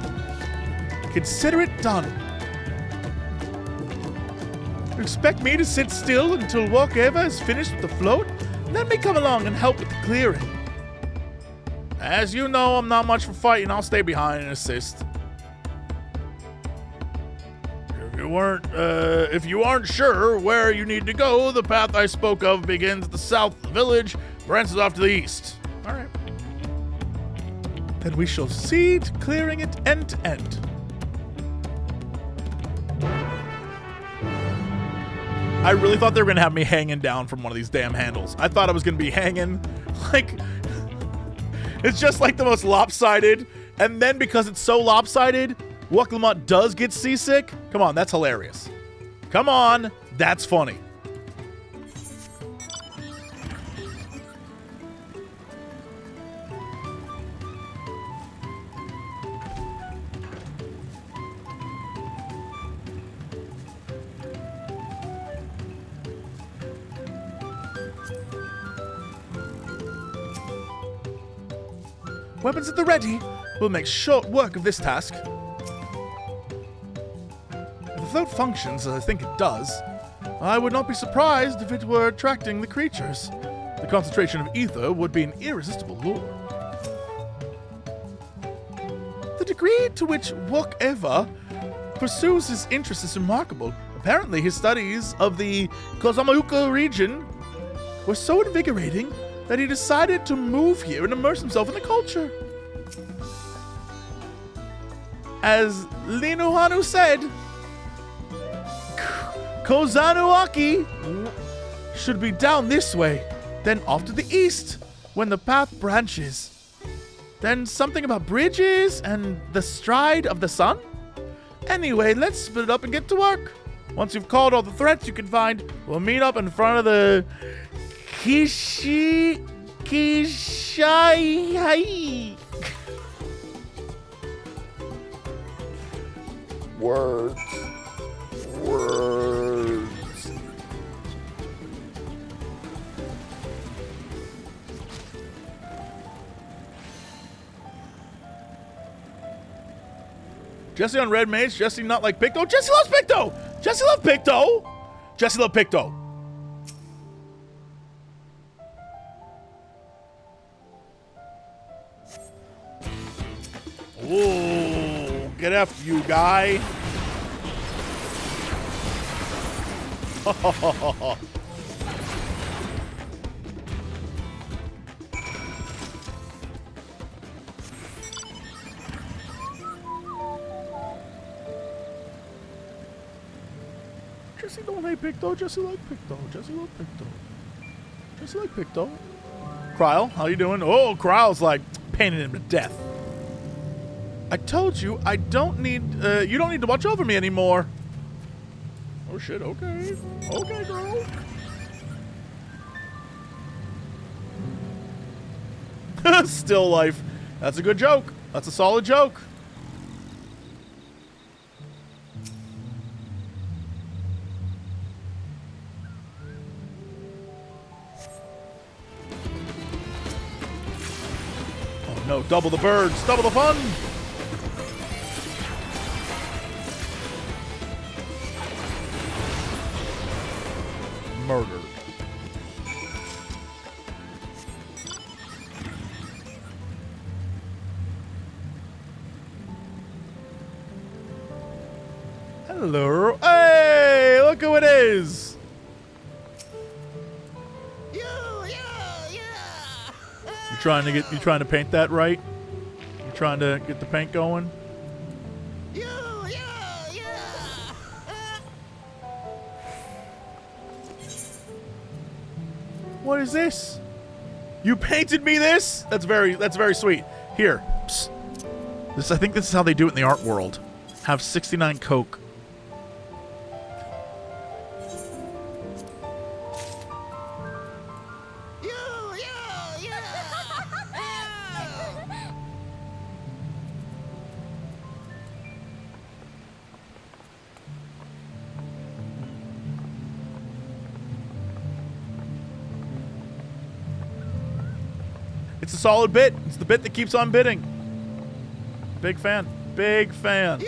Speaker 1: Consider it done. You expect me to sit still until Wukeva is finished with the float? Let me come along and help with the clearing. As you know, I'm not much for fighting. I'll stay behind and assist. If you aren't sure where you need to go, the path I spoke of begins at the south of the village, branches off to the east. All right. Then we shall see to clearing it end to end. I really thought they were gonna have me hanging down from one of these damn handles. I thought I was gonna be hanging, like, it's just like the most lopsided, and then because it's so lopsided, Wuklamat does get seasick. Come on, that's hilarious. Come on, that's funny. Weapons at the ready. We'll make short work of this task. If the float functions as I think it does, I would not be surprised if it were attracting the creatures. The concentration of ether would be an irresistible lure. The degree to which Wok-Eva pursues his interest is remarkable. Apparently, his studies of the Kozamauka region were so invigorating that he decided to move here and immerse himself in the culture. As Linuhanu said, Kozanuaki should be down this way, then off to the east when the path branches. Then something about bridges and the stride of the sun? Anyway, let's split it up and get to work. Once you've called all the threats you can find, we'll meet up in front of the Kishai. Words. Jesse on Red Mage. Jesse not like Picto. Jesse loves Picto. Jesse loves Picto. Jesse loves Picto. Ooh, get after you, guy. Jesse don't hate Picto. Jesse like Picto. Jesse love Picto. Jesse like Picto. Kryl, how you doing? Oh, Kryl's like painting him to death. I told you I don't need, you don't need to watch over me anymore. Oh shit, okay. Okay, girl. Still life. That's a good joke. That's a solid joke. Oh no, double the birds, double the fun. Murdered. Hello. Hey, look who it is. You trying to paint that right? You trying to get the paint going? What is this? You painted me this? That's very sweet. Here. Psst. I think this is how they do it in the art world. Have 69 Coke. It's a solid bit. It's the bit that keeps on bidding. Big fan. Big fan.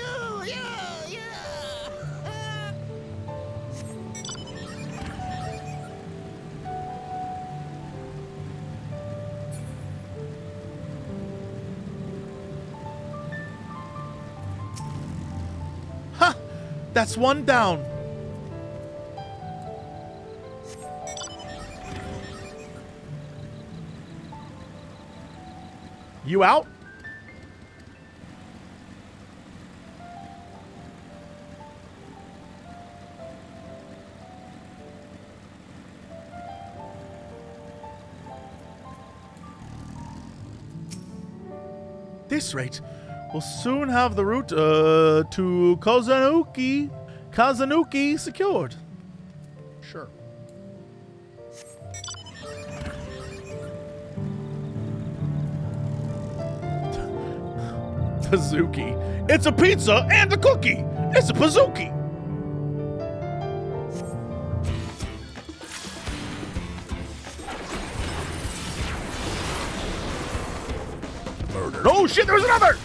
Speaker 1: Ha! That's one down. You out? this rate, we'll soon have the route to Kazanuki secured. Sure. Pazuki. It's a pizza and a cookie. It's a Pazuki. Murdered. Oh shit, there's another!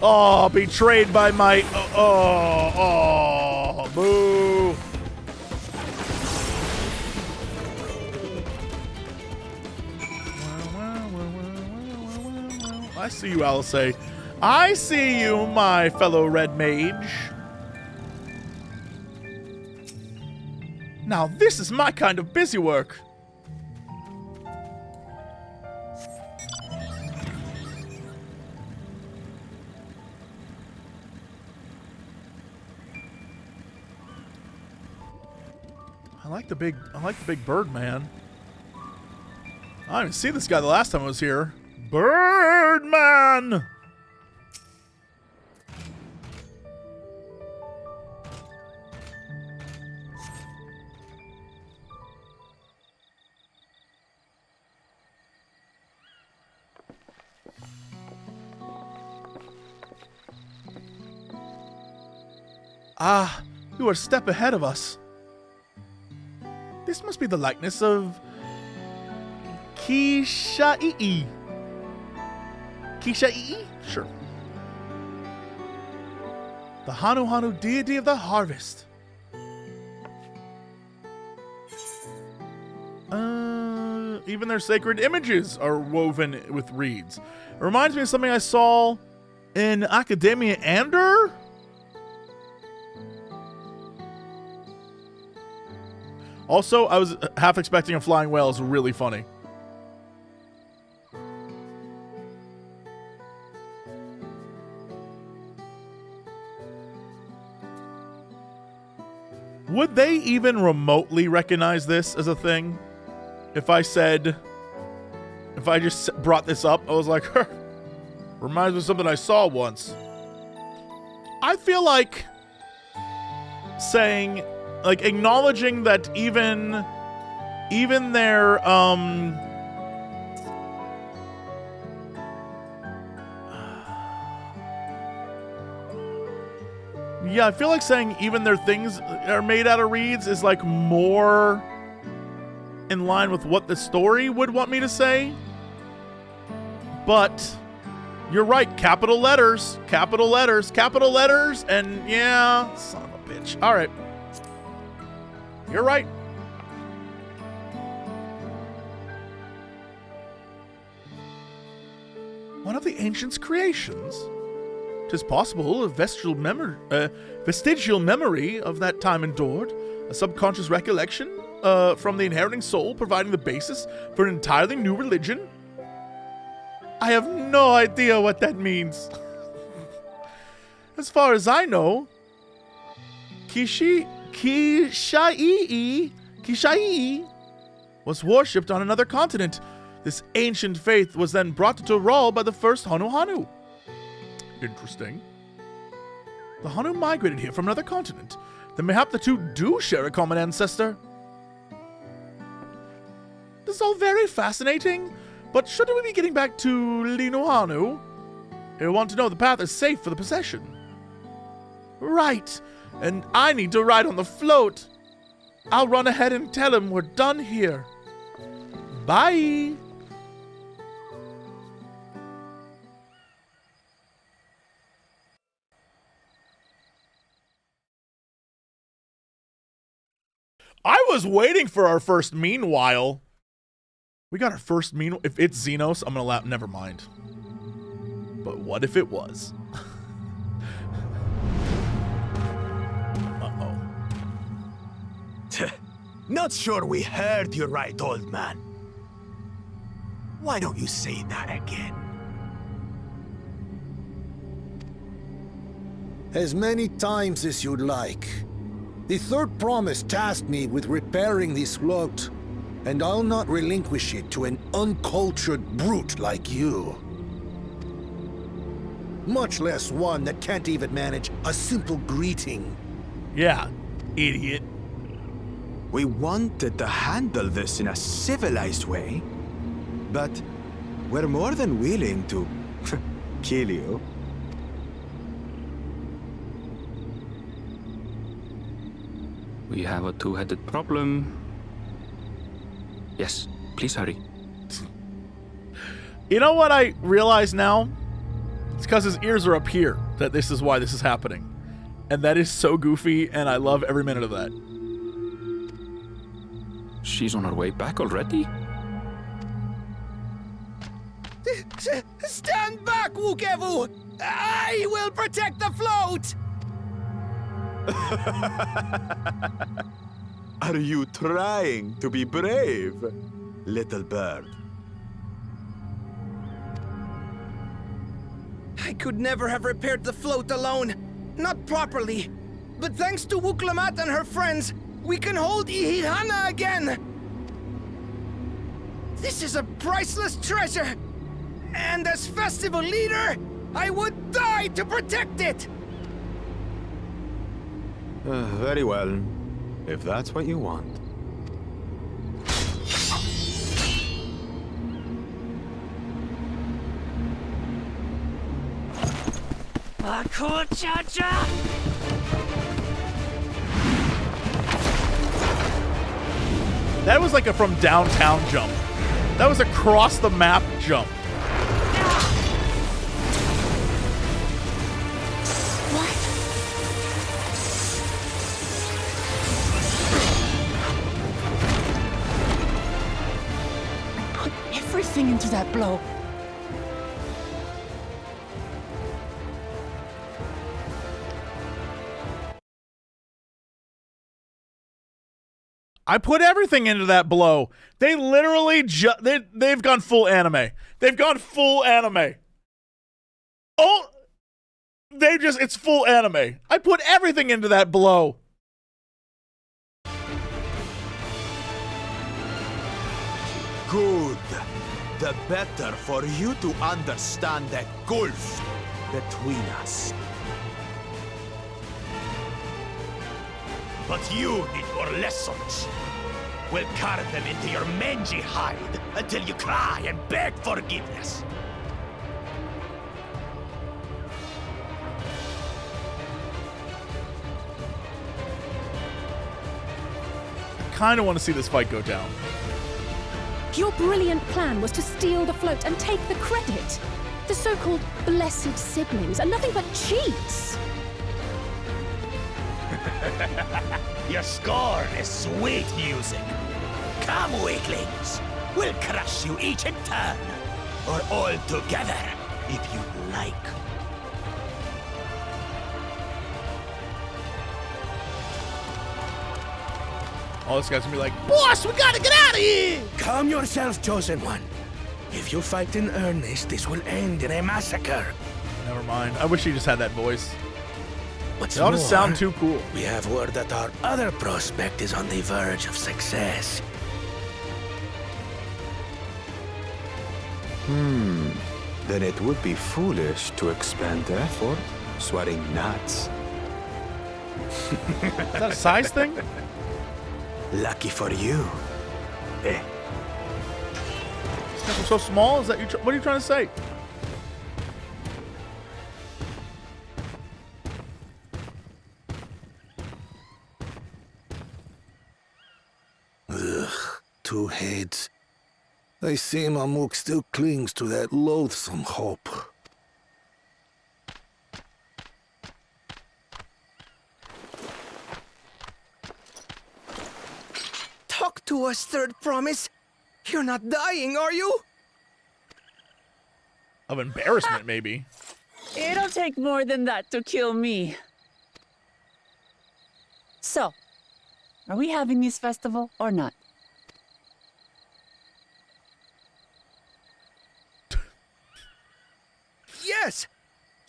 Speaker 1: Oh, betrayed by my... Oh, boo. I see you, Alice. I see you, my fellow red mage. Now this is my kind of busy work. I like the big bird man. I didn't see this guy the last time I was here. Birdman! Ah, you are a step ahead of us. This must be the likeness of Kisha'ii. Kisha'ii? Sure. The Hanu deity of the harvest. Even their sacred images are woven with reeds. It reminds me of something I saw in Academia Ander. Also, I was half expecting a flying whale. It's really funny. Would they even remotely recognize this as a thing? If I just brought this up, I was like, reminds me of something I saw once. I feel like saying, like, acknowledging that even their, yeah, I feel like saying even their things are made out of reeds is, like, more in line with what the story would want me to say. But you're right, capital letters, and yeah, son of a bitch. All right. You're right. One of the ancients' creations. 'Tis possible a vestigial memory of that time endured, a subconscious recollection from the inheriting soul, providing the basis for an entirely new religion. I have no idea what that means. As far as I know, Kisha'ii was worshipped on another continent. This ancient faith was then brought to Tural by the first Hanu. Interesting. The Hanu migrated here from another continent. Then mayhap the two do share a common ancestor. This is all very fascinating, but shouldn't we be getting back to Linuhanu? I want to know the path is safe for the procession. Right, and I need to ride on the float. I'll run ahead and tell him we're done here. Bye. I was waiting for our first meanwhile. We got our first meanwhile. If it's Xenos, I'm gonna laugh. Never mind. But what if it was? Uh-oh.
Speaker 6: Not sure we heard you right, old man. Why don't you say that again?
Speaker 9: As many times as you'd like. The third promise tasked me with repairing this float, and I'll not relinquish it to an uncultured brute like you. much less one that can't even manage a simple greeting.
Speaker 2: Yeah, idiot.
Speaker 6: We wanted to handle this in a civilized way, but we're more than willing to kill you.
Speaker 7: We have a two-headed problem. Yes, please hurry.
Speaker 1: You know what I realize now? It's because his ears are up here that this is why this is happening. And that is so goofy, and I love every minute of that.
Speaker 7: She's on her way back already?
Speaker 10: Stand back, Wukevu! I will protect the float!
Speaker 6: Are you trying to be brave, little bird?
Speaker 10: I could never have repaired the float alone. Not properly. But thanks to Wuklamat and her friends, we can hold Ihihana again! This is a priceless treasure! And as festival leader, I would die to protect it!
Speaker 6: Very well, if that's what you want.
Speaker 1: That was like a from downtown jump. That was across the map jump.
Speaker 3: Everything into that blow.
Speaker 1: I put everything into that blow. They literally they've gone full anime. They've gone full anime. Oh, it's full anime. I put everything into that blow.
Speaker 6: Good. The better for you to understand the gulf between us.
Speaker 2: But you need more lessons. We'll carve them into your mangy hide until you cry and beg forgiveness.
Speaker 1: I kind of want to see this fight go down.
Speaker 8: Your brilliant plan was to steal the float and take the credit. The so-called blessed siblings are nothing but cheats.
Speaker 2: Your scorn is sweet music. Come, weaklings. We'll crush you each in turn. Or all together, if you'd like.
Speaker 1: All this guy's gonna be like, boss, we gotta get out of here!
Speaker 9: Calm yourself, Chosen One. If you fight in earnest, this will end in a massacre.
Speaker 1: Never mind. I wish he just had that voice.
Speaker 9: What's
Speaker 1: They all
Speaker 9: more,
Speaker 1: just sound too cool.
Speaker 9: we have word that our other prospect is on the verge of success.
Speaker 6: Then it would be foolish to expend effort sweating nuts.
Speaker 1: Is that a size thing?
Speaker 6: Lucky for you. Eh.
Speaker 1: These guys are so small? Is that what are you trying to say?
Speaker 9: Ugh, two heads. I see Mamuk still clings to that loathsome hope.
Speaker 10: Talk to us, Third Promise. You're not dying, are you?
Speaker 1: Of embarrassment, maybe.
Speaker 3: It'll take more than that to kill me. So, are we having this festival or not?
Speaker 10: Yes!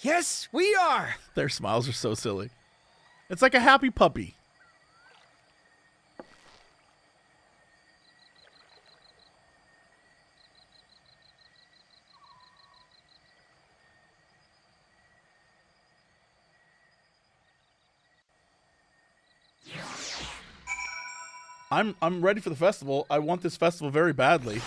Speaker 10: Yes, we are!
Speaker 1: Their smiles are so silly. It's like a happy puppy. I'm ready for the festival. I want this festival very badly.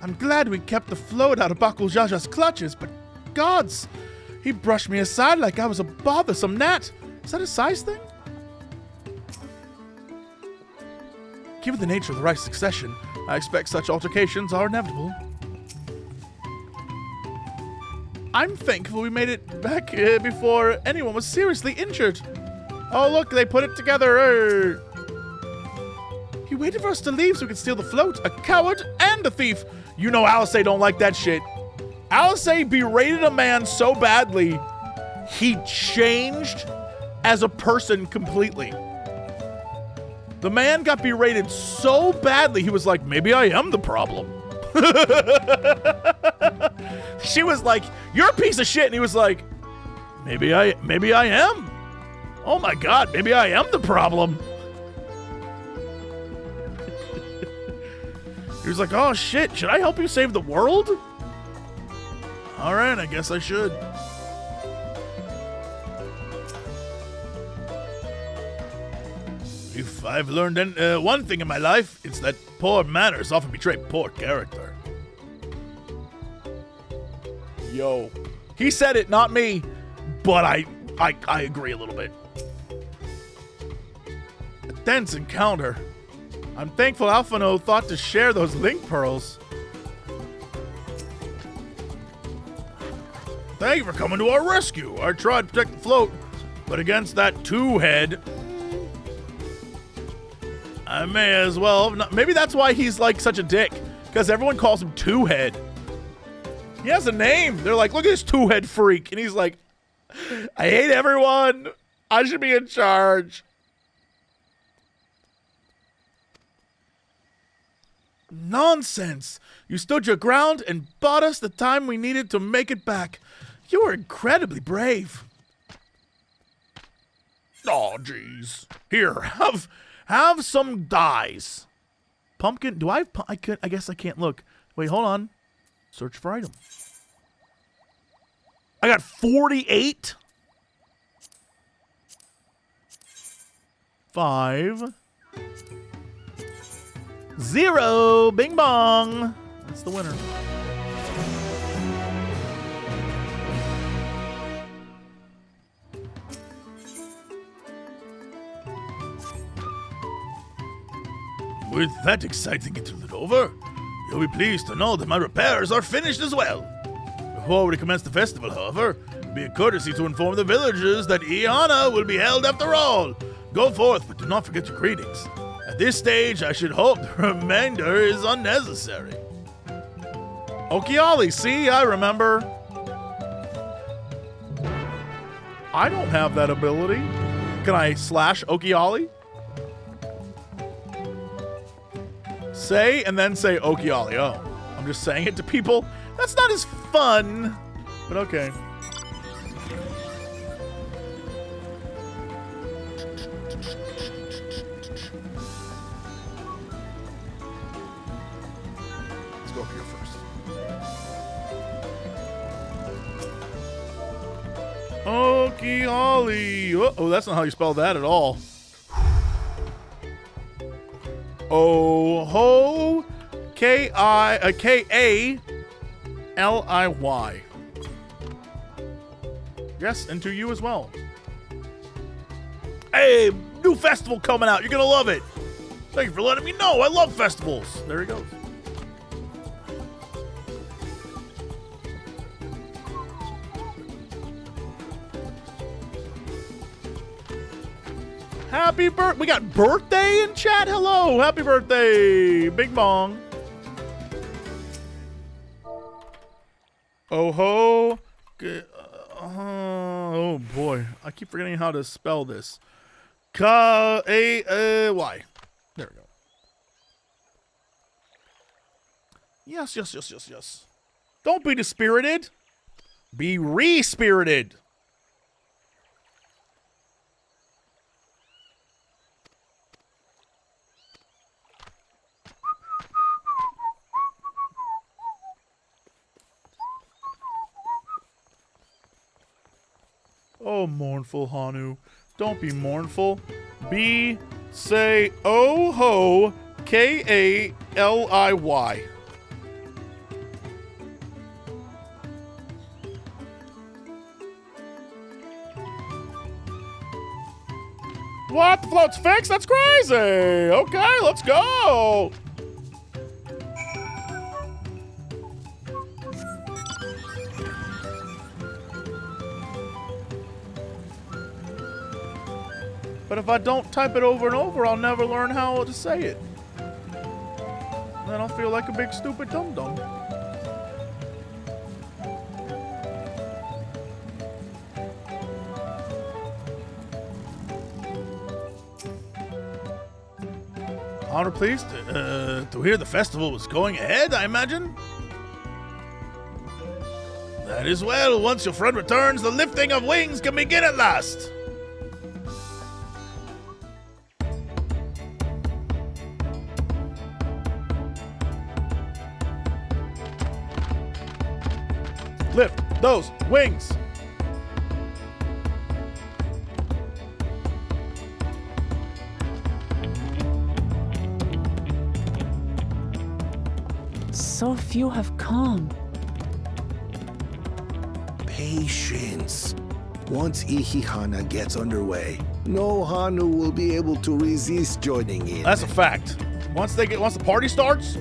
Speaker 1: I'm glad we kept the float out of Bakul Jaja's clutches, but gods, he brushed me aside like I was a bothersome gnat. Is that a size thing? Given the nature of the right succession, I expect such altercations are inevitable. I'm thankful we made it back before anyone was seriously injured. Oh, look, they put it together. He waited for us to leave so we could steal the float. A coward and a thief. You know Alice don't like that shit. Alice berated a man so badly, he changed as a person completely. The man got berated so badly, he was like, maybe I am the problem. She was like, you're a piece of shit. And he was like, maybe I am. Oh my God, maybe I am the problem. He was like, oh shit, should I help you save the world? All right, I guess I should. If I've learned one thing in my life, it's that poor manners often betray poor character. Yo. He said it, not me, but I agree a little bit. A tense encounter. I'm thankful Alphano thought to share those link pearls. Thank you for coming to our rescue. I tried to protect the float, but against that two-head, I may as well. Maybe that's why he's like such a dick, because everyone calls him Two-Head. He has a name. They're like, look at this two-head freak. And he's like, I hate everyone. I should be in charge. Nonsense. You stood your ground and bought us the time we needed to make it back. You were incredibly brave. Oh, jeez. Here, have some dyes. Pumpkin. Do I have... I guess I can't look. Wait, hold on. Search for item. I got 48. 5. 0. Bing bong. That's the winner. With that exciting interlude over, you'll be pleased to know that my repairs are finished as well. Before we commence the festival, however, it'd be a courtesy to inform the villagers that Iana will be held after all. Go forth, but do not forget your greetings. At this stage, I should hope the remainder is unnecessary. Okiali, see, I remember. I don't have that ability. Can I slash Okiali? Say and then say Okiali. Oh, I'm just saying it to people. That's not as fun, but okay. Let's go over here first. Okiali. Oh, that's not how you spell that at all. Oh-ho, K-A-L-I-Y. Yes, and to you as well. Hey, new festival coming out. You're going to love it. Thank you for letting me know. I love festivals. There he goes. Happy birthday. We got birthday in chat. Hello. Happy birthday. Big bong. Oh ho. Oh boy. I keep forgetting how to spell this. K-A-Y. There we go. Yes, yes, yes, yes, yes. Don't be dispirited. Be re-spirited. Oh, mournful Hanu. Don't be mournful. Say oh ho Kaliy. What? The float's fixed? That's crazy! Okay, let's go! But if I don't type it over and over, I'll never learn how to say it. Then I'll feel like a big stupid dum-dum. Honor, pleased to hear the festival was going ahead, I imagine? That is well. Once your friend returns, the lifting of wings can begin at last. Lift those wings.
Speaker 3: So few have come.
Speaker 9: Patience. Once Ihihana gets underway, no Hanu will be able to resist joining in.
Speaker 1: That's a fact. Once the party starts.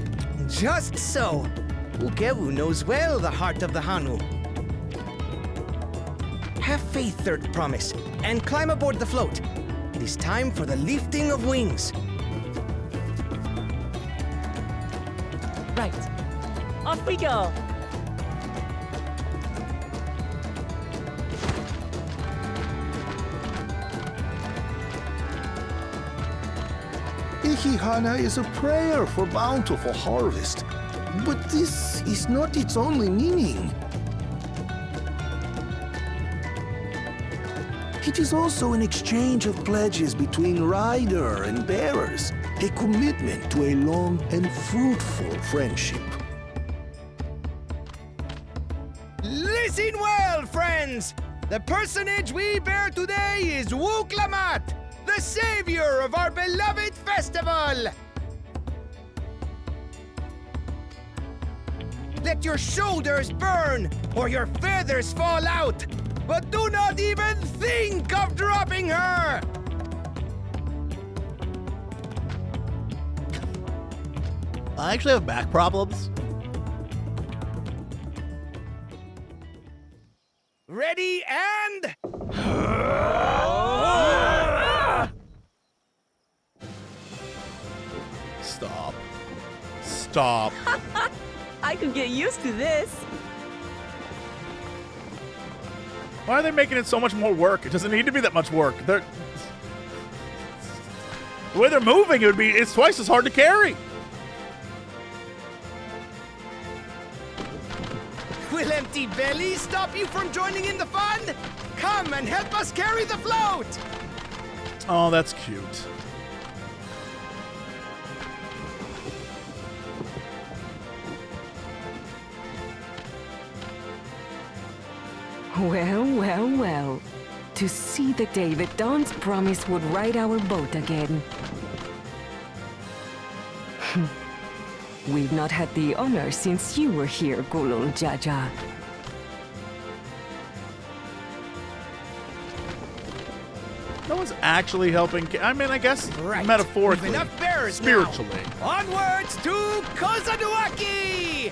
Speaker 10: Just so. Ukewu knows well the heart of the Hanu. Have faith, Third Promise, and climb aboard the float. It is time for the lifting of wings.
Speaker 3: Right. Off we go.
Speaker 9: Ihihana is a prayer for bountiful harvest. But this is not its only meaning. It is also an exchange of pledges between rider and bearers, a commitment to a long and fruitful friendship.
Speaker 10: Listen well, friends! The personage we bear today is Wuklamat, the savior of our beloved festival! Let your shoulders burn, or your feathers fall out, but do not even think of dropping her!
Speaker 11: I actually have back problems.
Speaker 10: Ready and...
Speaker 1: Stop. Stop.
Speaker 3: I could get used to this.
Speaker 1: Why are they making it so much more work? It doesn't need to be that much work. The way they're moving, it's twice as hard to carry.
Speaker 10: Will empty bellies stop you from joining in the fun? Come and help us carry the float!
Speaker 1: Oh, that's cute.
Speaker 5: Well, well, well. To see the day that Dawn's promise would ride our boat again. We've not had the honor since you were here, Gulul Jaja.
Speaker 1: No one's actually helping. I mean, I guess
Speaker 10: Right.
Speaker 1: metaphorically,
Speaker 10: We've enough bearers
Speaker 1: spiritually.
Speaker 10: now. Onwards to Kozaduaki!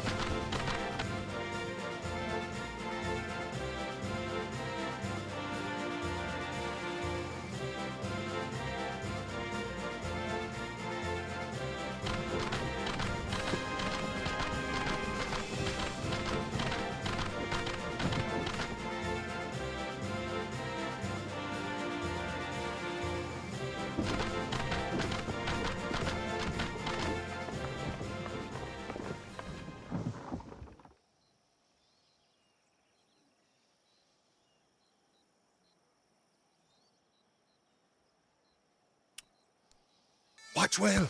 Speaker 9: Watch well,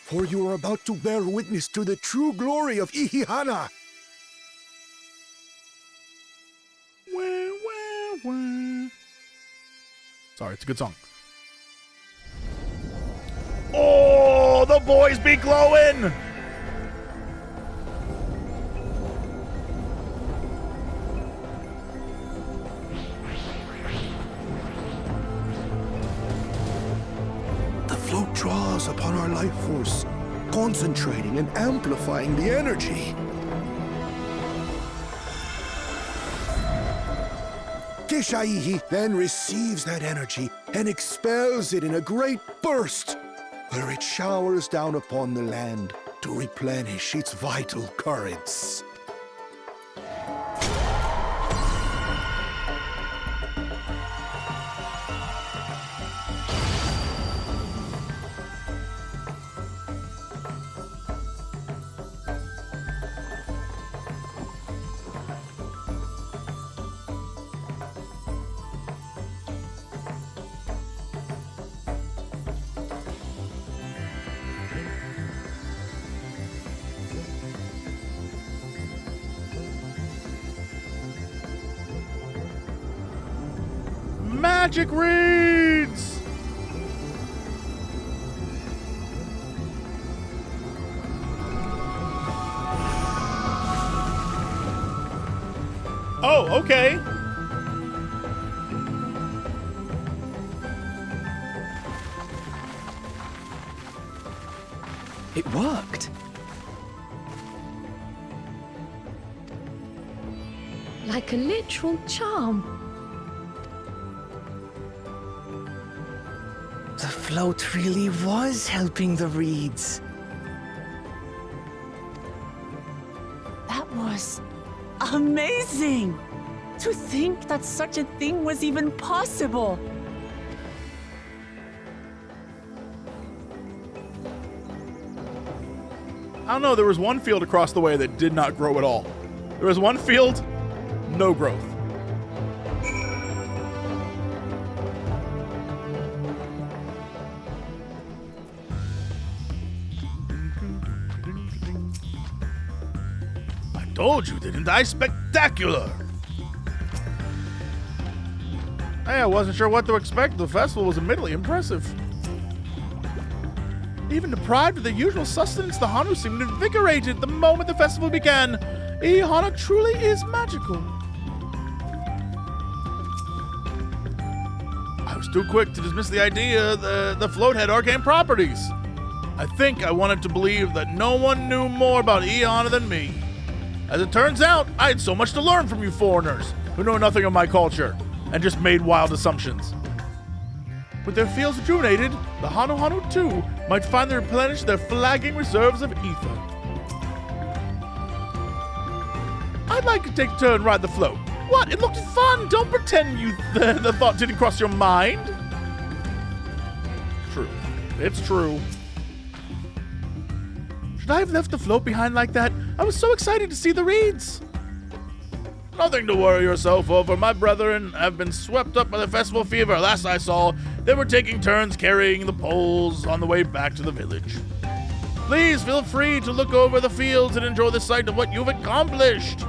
Speaker 9: for you are about to bear witness to the true glory of Ihihana.
Speaker 1: Wah, wah, wah. Sorry, it's a good song. Oh, the boys be glowing!
Speaker 9: The float draws upon our life force, concentrating and amplifying the energy. Keshaihi then receives that energy and expels it in a great burst, where it showers down upon the land to replenish its vital currents.
Speaker 1: Magic reeds! Oh, okay.
Speaker 7: It worked.
Speaker 8: Like a literal charm.
Speaker 10: The float really was helping the reeds.
Speaker 3: That was amazing! To think that such a thing was even possible!
Speaker 1: I don't know, there was one field across the way that did not grow at all. There was one field, no growth.
Speaker 2: Told you, didn't I? Spectacular!
Speaker 1: Hey, I wasn't sure what to expect. The festival was admittedly impressive. Even deprived of the usual sustenance, the Hanu seemed invigorated the moment the festival began. Ihana truly is magical. I was too quick to dismiss the idea that the float had arcane properties. I think I wanted to believe that no one knew more about Ihana than me. As it turns out, I had so much to learn from you foreigners who know nothing of my culture and just made wild assumptions. With their fields rejuvenated, the Hanu too might finally replenish their flagging reserves of ether. I'd like to take a turn and ride the float. What? It looked fun! Don't pretend the thought didn't cross your mind. True. It's true. Should I have left the float behind like that? I was so excited to see the reeds.
Speaker 2: Nothing to worry yourself over. My brethren have been swept up by the festival fever. Last I saw, they were taking turns carrying the poles on the way back to the village. Please feel free to look over the fields and enjoy the sight of what you've accomplished.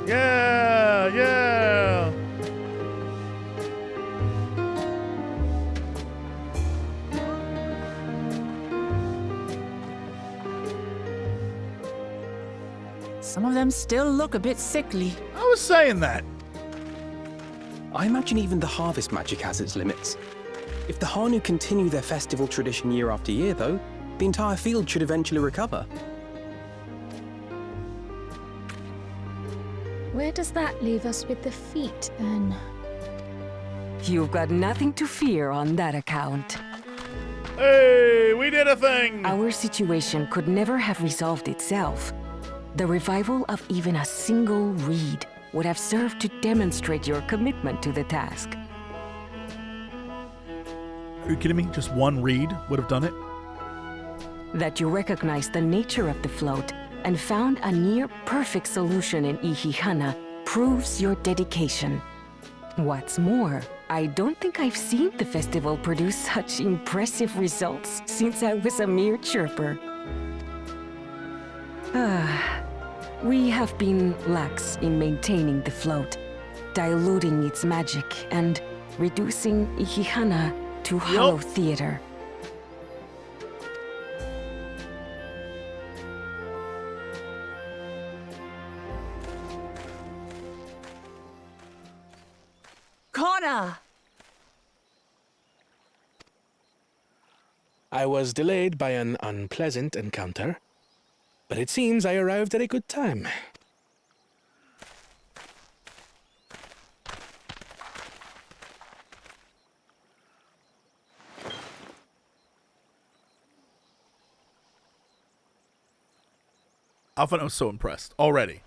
Speaker 1: Yeah, yeah.
Speaker 3: Some of them still look a bit sickly.
Speaker 1: I was saying that.
Speaker 7: I imagine even the harvest magic has its limits. If the Hanu continue their festival tradition year after year, though, the entire field should eventually recover.
Speaker 8: Where does that leave us with the feet, then?
Speaker 5: You've got nothing to fear on that account.
Speaker 1: Hey, we did a thing!
Speaker 5: Our situation could never have resolved itself. The revival of even a single reed would have served to demonstrate your commitment to the task.
Speaker 1: Are you kidding me? Just one reed would have done it?
Speaker 5: That you recognized the nature of the float and found a near-perfect solution in Ihihana proves your dedication. What's more, I don't think I've seen the festival produce such impressive results since I was a mere chirper. We have been lax in maintaining the float, diluting its magic, and reducing Ihihana to hollow theater.
Speaker 3: Kona!
Speaker 4: I was delayed by an unpleasant encounter, but it seems I arrived at a good time.
Speaker 1: Alphinaud's so impressed already.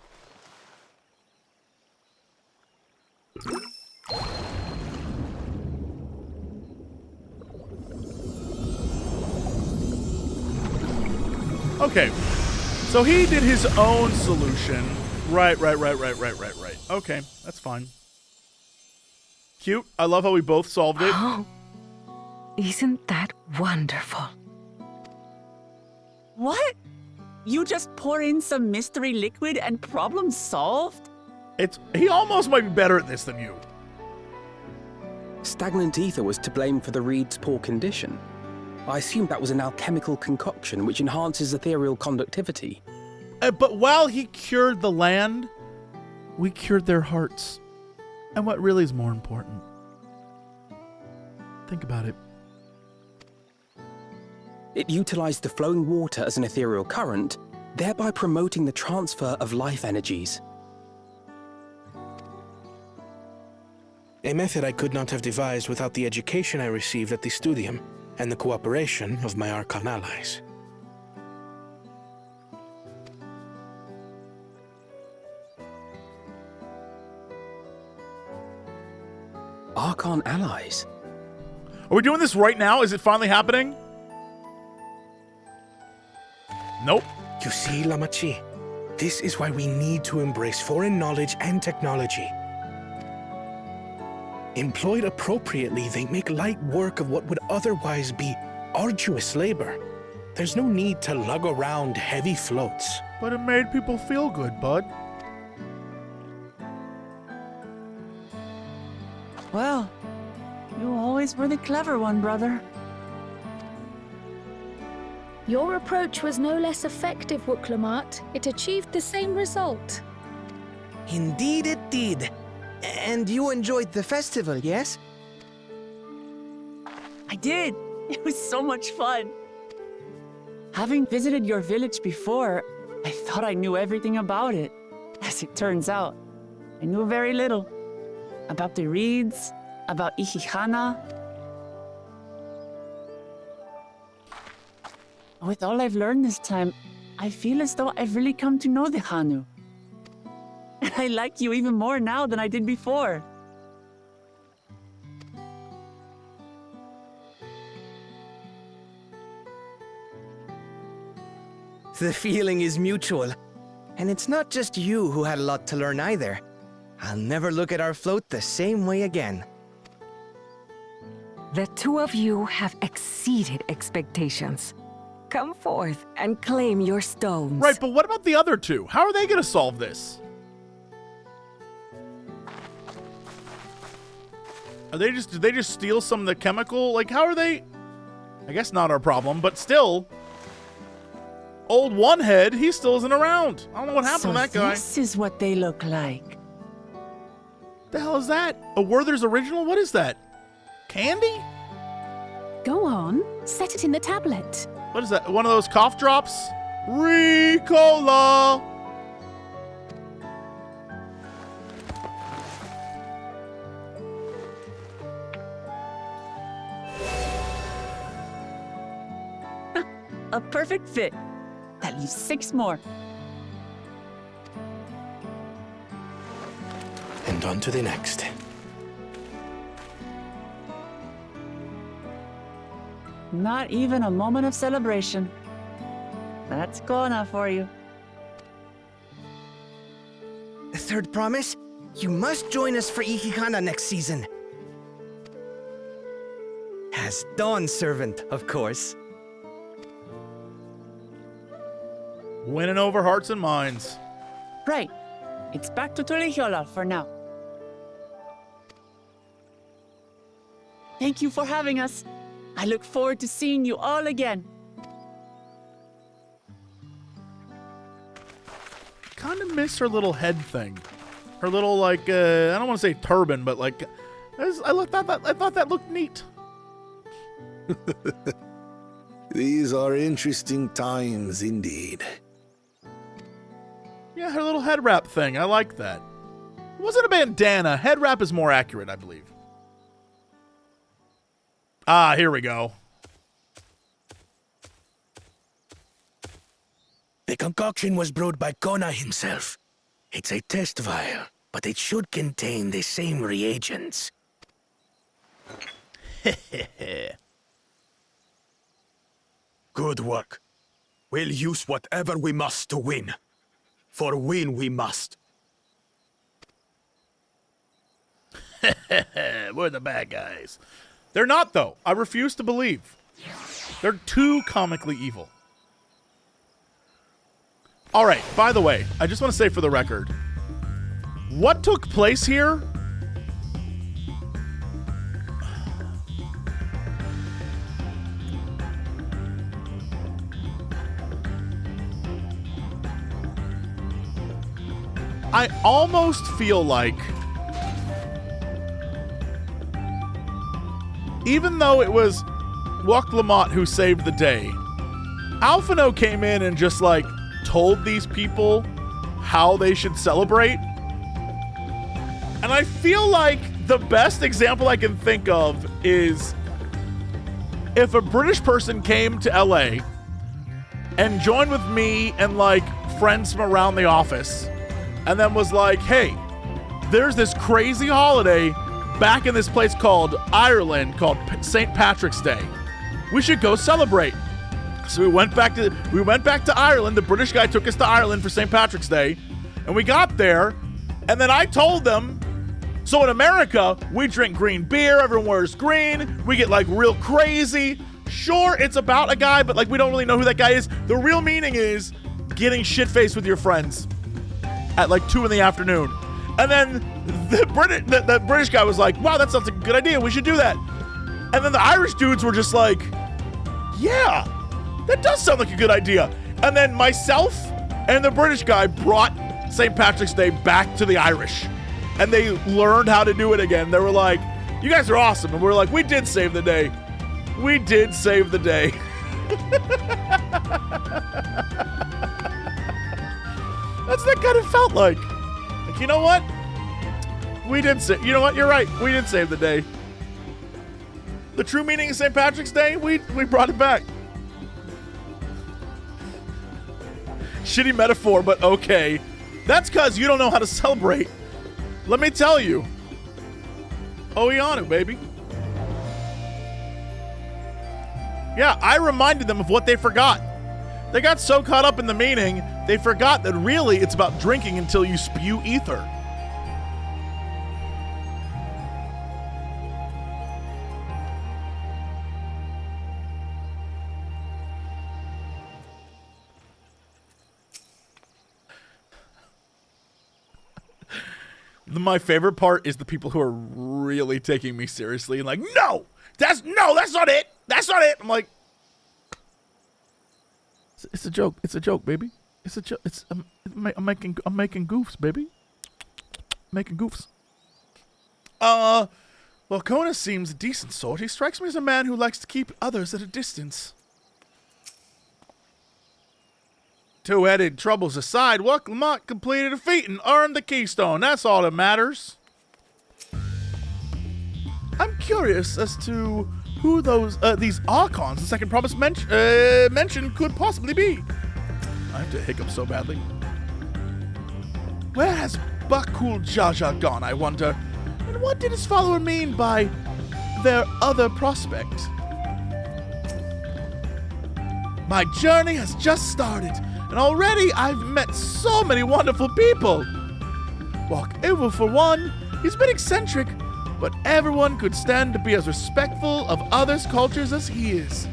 Speaker 1: Okay, so he did his own solution. Right. Okay, that's fine. Cute. I love how we both solved it.
Speaker 5: Oh, isn't that wonderful?
Speaker 3: What? You just pour in some mystery liquid and problem solved?
Speaker 1: He almost might be better at this than you.
Speaker 7: Stagnant ether was to blame for the reed's poor condition. I assumed that was an alchemical concoction which enhances ethereal conductivity.
Speaker 1: But while he cured the land, we cured their hearts. And what really is more important? Think about it.
Speaker 7: It utilized the flowing water as an ethereal current, thereby promoting the transfer of life energies.
Speaker 4: A method I could not have devised without the education I received at the studium and the cooperation of my Archon allies.
Speaker 7: Archon allies?
Speaker 1: Are we doing this right now? Is it finally happening? Nope.
Speaker 4: You see, Lamachi, this is why we need to embrace foreign knowledge and technology. Employed appropriately, they make light work of what would otherwise be arduous labor. There's no need to lug around heavy floats.
Speaker 1: But it made people feel good, bud.
Speaker 3: Well, you always were the clever one, brother.
Speaker 8: Your approach was no less effective, Wuklamat. It achieved the same result.
Speaker 10: Indeed it did. And you enjoyed the festival, yes?
Speaker 3: I did. It was so much fun. Having visited your village before, I thought I knew everything about it. As it turns out, I knew very little. About the reeds, about Ihihana. With all I've learned this time, I feel as though I've really come to know the Hanu. And I like you even more now than I did before.
Speaker 10: The feeling is mutual. And it's not just you who had a lot to learn either. I'll never look at our float the same way again.
Speaker 5: The two of you have exceeded expectations. Come forth and claim your stones.
Speaker 1: Right, but what about the other two? How are they going to solve this? Did they just steal some of the chemical? Like, how are they? I guess not our problem, but still. Old One Head, he still isn't around. I don't know what happened to that guy.
Speaker 3: This is what they look like.
Speaker 1: The hell is that? A Werther's original? What is that? Candy?
Speaker 8: Go on, set it in the tablet.
Speaker 1: What is that? One of those cough drops? Ricola!
Speaker 3: A perfect fit. That leaves 6 more.
Speaker 4: And on to the next.
Speaker 3: Not even a moment of celebration. That's Kona for you.
Speaker 10: The third promise? You must join us for Ihihana next season. As Dawn Servant, of course.
Speaker 1: Winning over hearts and minds.
Speaker 3: Right. It's back to Torrejiola for now. Thank you for having us. I look forward to seeing you all again.
Speaker 1: Kind of miss her little head thing. Her little, like, I don't want to say turban, but like, I thought that looked neat.
Speaker 9: These are interesting times indeed.
Speaker 1: Yeah, her little head wrap thing. I like that. It wasn't a bandana. Head wrap is more accurate, I believe. Ah, here we go.
Speaker 4: The concoction was brewed by Kona himself. It's a test vial, but it should contain the same reagents. Good work. We'll use whatever we must to win. For win we must.
Speaker 1: We're the bad guys. They're not, though. I refuse to believe. They're too comically evil. All right, by the way, I just want to say for the record, what took place here? I almost feel like, even though it was Wuk Lamont who saved the day, Alphino came in and just like told these people how they should celebrate. And I feel like the best example I can think of is if a British person came to LA and joined with me and like friends from around the office and then was like, hey, there's this crazy holiday back in this place called Ireland called St. Patrick's Day. We should go celebrate. So we went back to Ireland. The British guy took us to Ireland for St. Patrick's Day, and we got there, and then I told them, so in America, we drink green beer, everyone wears green, we get like real crazy. Sure, it's about a guy, but like we don't really know who that guy is. The real meaning is getting shit-faced with your friends at like 2 in the afternoon. And then the British guy was like, wow, that sounds like a good idea. We should do that. And then the Irish dudes were just like, yeah, that does sound like a good idea. And then myself and the British guy brought St. Patrick's Day back to the Irish. And they learned how to do it again. They were like, you guys are awesome. And we were like, we did save the day. We did save the day. That's what it kind of felt like. Like, you know what? We did save, you know what? You're right. We did save the day. The true meaning of St. Patrick's Day, we brought it back. Shitty metaphor, but okay. That's because you don't know how to celebrate. Let me tell you. Oianu, baby. Yeah, I reminded them of what they forgot. They got so caught up in the meaning, they forgot that really it's about drinking until you spew ether. My favorite part is the people who are really taking me seriously and like, no, that's not it. That's not it. I'm like, it's a joke. It's a joke, baby. It's a joke. I'm making goofs, baby. Making goofs. Well, Kona seems a decent sort. He strikes me as a man who likes to keep others at a distance. Two-headed troubles aside, Wuk Lamont completed a feat and earned the keystone. That's all that matters. I'm curious as to who these archons the second promise mentioned could possibly be. I have to hiccup so badly. Where has Bakul Jaja gone, I wonder? And what did his follower mean by their other prospect? My journey has just started, and already I've met so many wonderful people. Walk Evil, for one, he's a bit eccentric, but everyone could stand to be as respectful of others' cultures as he is.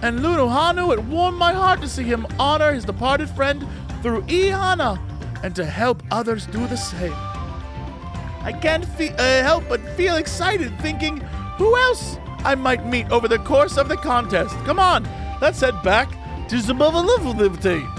Speaker 1: And Lunuhanu, it warmed my heart to see him honor his departed friend through Ihana and to help others do the same. I can't help but feel excited thinking who else I might meet over the course of the contest. Come on, let's head back to Zabova.